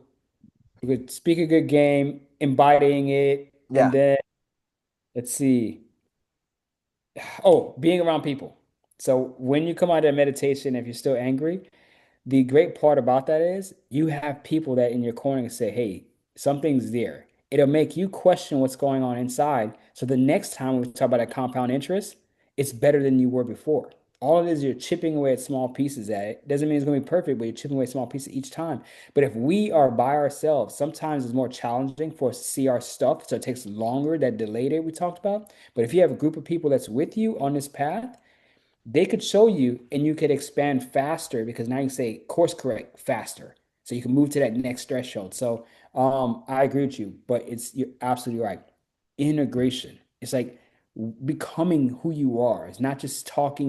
could speak a good game, embodying it, Yeah, and then let's see. Oh, being around people. So when you come out of meditation, if you're still angry, the great part about that is you have people that in your corner can say, hey, something's there. It'll make you question what's going on inside. So the next time we talk about a compound interest, it's better than you were before. All it is, you're chipping away at small pieces at it. Doesn't mean it's going to be perfect, but you're chipping away small pieces each time. But if we are by ourselves, sometimes it's more challenging for us to see our stuff. So it takes longer, that delay that we talked about. But if you have a group of people that's with you on this path, they could show you and you could expand faster because now you say course correct faster. So you can move to that next threshold. So I agree with you, but you're absolutely right. Integration. It's like becoming who you are. It's not just talking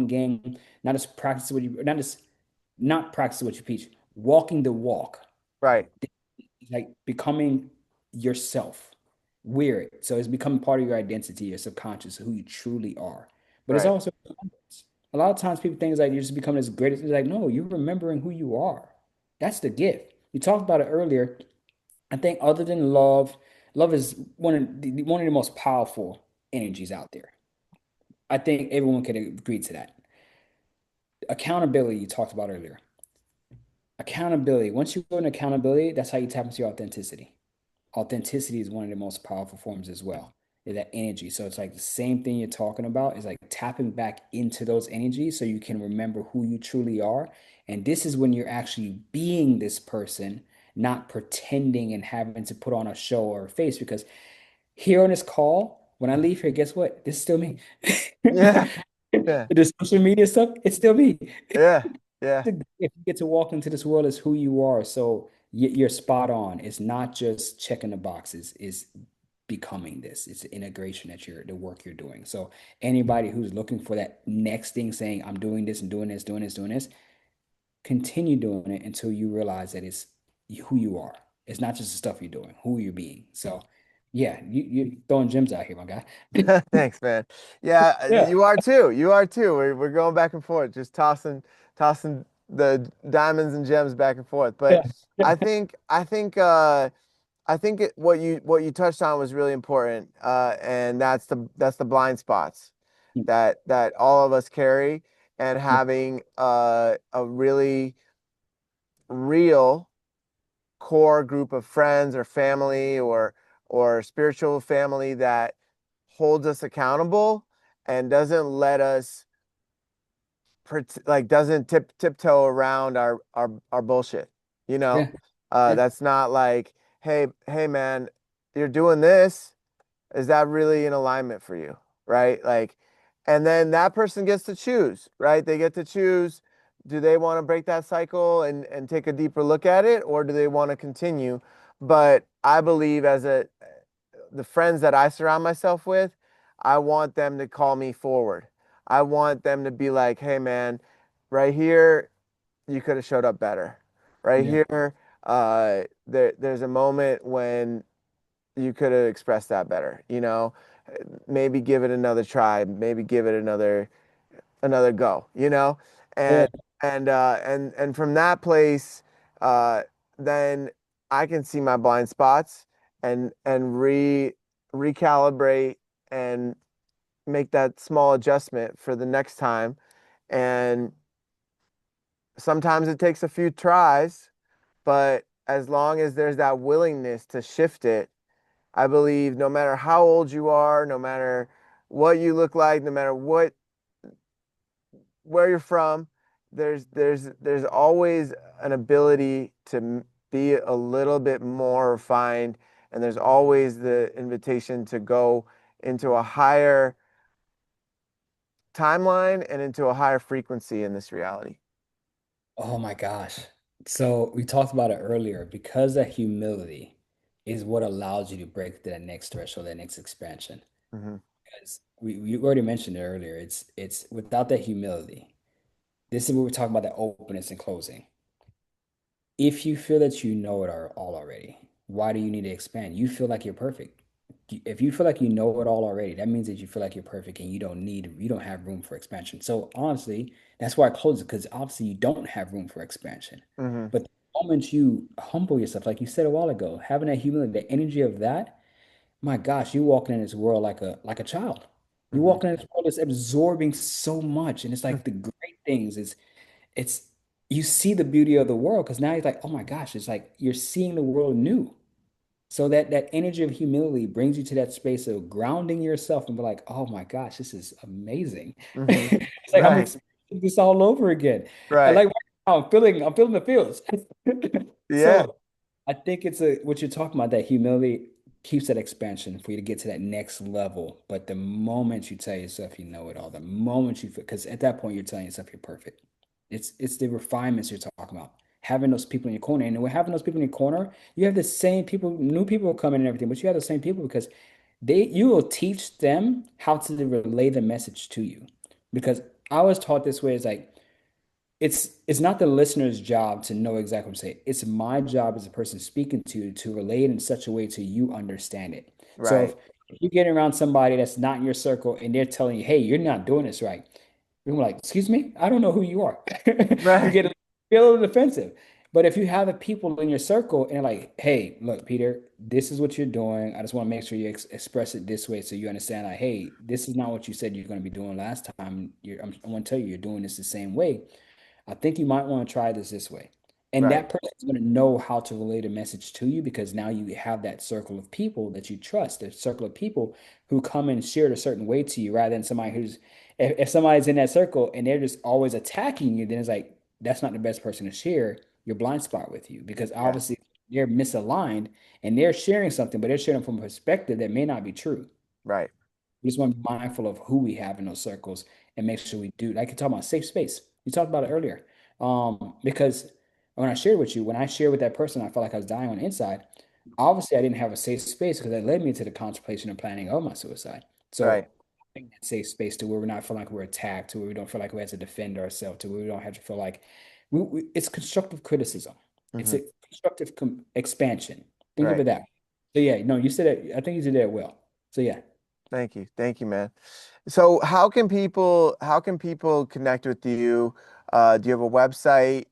game, not just practice what you not just not practice what you preach, walking the walk. right, Like becoming yourself. Weird. So it's becoming part of your identity, your subconscious, who you truly are. But it's right. also a lot of times people think it's like you're just becoming as great as it's like, no, you're remembering who you are. That's the gift. You talked about it earlier. I think other than love, love is one of the most powerful energies out there. I think everyone can agree to that. Accountability, you talked about earlier. Accountability. Once you go into accountability, that's how you tap into your authenticity. Authenticity is one of the most powerful forms as well. Is that energy. So it's like the same thing you're talking about is like tapping back into those energies so you can remember who you truly are. And this is when you're actually being this person, not pretending and having to put on a show or a face. Because here on this call, when I leave here, guess what? This is still me. Yeah, yeah, The social media stuff, it's still me. yeah, yeah. If you get to walk into this world as who you are, so you're spot on. It's not just checking the boxes, it's becoming this. It's the integration that the work you're doing. So anybody who's looking for that next thing, saying, I'm doing this and doing this, doing this, doing this, continue doing it until you realize that it's who you are. It's not just the stuff you're doing, who you're being. So yeah, you're throwing gems out here, my guy. Thanks, man. Yeah, Yeah. you are too. You are too. We're going back and forth, just tossing the diamonds and gems back and forth. But Yeah. what you touched on was really important, and that's the blind spots that all of us carry, and having a really real core group of friends or family or spiritual family that holds us accountable and doesn't let us like doesn't tiptoe around our bullshit. You know, Yeah. Yeah. that's not like, hey man, you're doing this. Is that really in alignment for you? Right? Like, and then that person gets to choose, right? They get to choose. Do they want to break that cycle and take a deeper look at it, or do they want to continue? But I believe the friends that I surround myself with, I want them to call me forward. I want them to be like, hey man, right here, you could have showed up better. Right Yeah. here, there's a moment when you could have expressed that better. Maybe give it another try, maybe give it another go. Yeah. And from that place, uh, then I can see my blind spots and recalibrate and make that small adjustment for the next time. And sometimes it takes a few tries, but as long as there's that willingness to shift it, I believe no matter how old you are, no matter what you look like, no matter what where you're from, there's always an ability to be a little bit more refined, and there's always the invitation to go into a higher timeline and into a higher frequency in this reality. Oh my gosh. So we talked about it earlier because that humility is what allows you to break to that next threshold, that next expansion. Hmm. Because we already mentioned it earlier. It's without that humility. This is what we're talking about, the openness and closing. If you feel that you know it all already, why do you need to expand? You feel like you're perfect. If you feel like you know it all already, that means that you feel like you're perfect and you don't have room for expansion. So honestly, that's why I close it because obviously you don't have room for expansion. Hmm. But the moment you humble yourself, like you said a while ago, having that humility, the energy of that, my gosh, you're walking in this world like a child. You're Hmm. walking in this world that's absorbing so much, and it's like the great things is it's you see the beauty of the world because now you're like, oh my gosh, it's like you're seeing the world new. So that energy of humility brings you to that space of grounding yourself and be like, oh my gosh, this is amazing. Hmm. It's like I'm Right, experiencing this all over again. I right. like right now, I'm feeling the feels. Yeah, So I think it's a what you're talking about, that humility keeps that expansion for you to get to that next level. But the moment you tell yourself you know it all, the moment you feel, because at that point you're telling yourself you're perfect. It's the refinements you're talking about. Having those people in your corner. And when having those people in your corner, you have the same people, new people will come in and everything, but you have the same people because you will teach them how to relay the message to you. Because I was taught this way is like it's not the listener's job to know exactly what I'm saying. It's my job as a person speaking to relay it in such a way to you understand it. So right, if you get around somebody that's not in your circle and they're telling you, hey, you're not doing this right, you're like, excuse me, I don't know who you are. You right, get a little defensive. But if you have the people in your circle and they're like, hey, look, Peter, this is what you're doing. I just want to make sure you express it this way so you understand, like, hey, this is not what you said you're going to be doing last time. I want to tell you, you're doing this the same way. I think you might want to try this way. And right. that person is going to know how to relay the message to you because now you have that circle of people that you trust, the circle of people who come and share it a certain way to you rather than somebody who's, if somebody's in that circle and they're just always attacking you, then it's like, that's not the best person to share your blind spot with you because Yes, obviously they're misaligned and they're sharing something, but they're sharing from a perspective that may not be true. right. We just want to be mindful of who we have in those circles and make sure we do. Like you talk about safe space. You talked about it earlier. Because when I shared with you, when I shared with that person, I felt like I was dying on the inside. Obviously, I didn't have a safe space because that led me to the contemplation and planning of my suicide. Right. So, having that safe space to where we're not feeling like we're attacked, to where we don't feel like we have to defend ourselves, to where we don't have to feel like it's constructive criticism. It's Hmm. a constructive expansion. Think of Right. it that way. So yeah, no, you said it. I think you did that well. So yeah. Thank you. Thank you, man. So how can people connect with you? Do you have a website?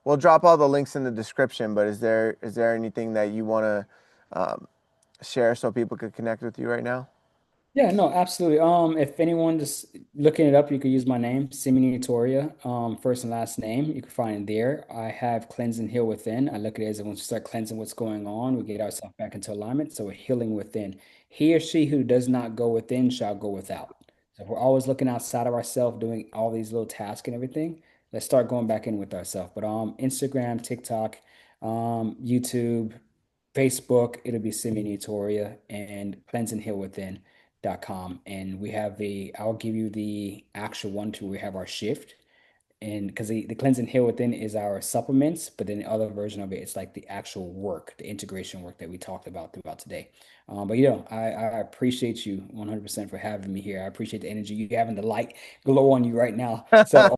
We'll drop all the links in the description, but is there anything that you want to share so people could connect with you right now? Yeah, no, absolutely. If anyone just looking it up, you could use my name, Simeon Toria, first and last name. You can find it there. I have cleanse and heal within. I look at it as once we start cleansing what's going on, we get ourselves back into alignment. So we're healing within. He or she who does not go within shall go without. So if we're always looking outside of ourselves, doing all these little tasks and everything, let's start going back in with ourselves. But Instagram, TikTok, YouTube, Facebook, it'll be Simeon Toria and cleanse and heal within.com, and we have I'll give you the actual one to we have our shift, and because the cleanse and heal within is our supplements, but then the other version of it, it's like the actual work, the integration work that we talked about throughout today. But I appreciate you 100% for having me here. I appreciate the energy you having, the light glow on you right now. So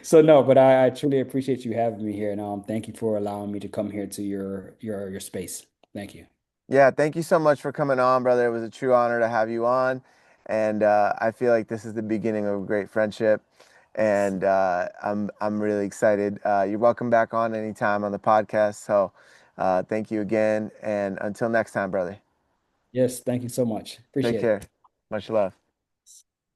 so no, but I truly appreciate you having me here, and thank you for allowing me to come here to your space. Thank you. Yeah, thank you so much for coming on, brother. It was a true honor to have you on, and I feel like this is the beginning of a great friendship, and I'm really excited. You're welcome back on anytime on the podcast. So Thank you again. And until next time, brother, Yes, thank you so much. take Appreciate care. it. Much love.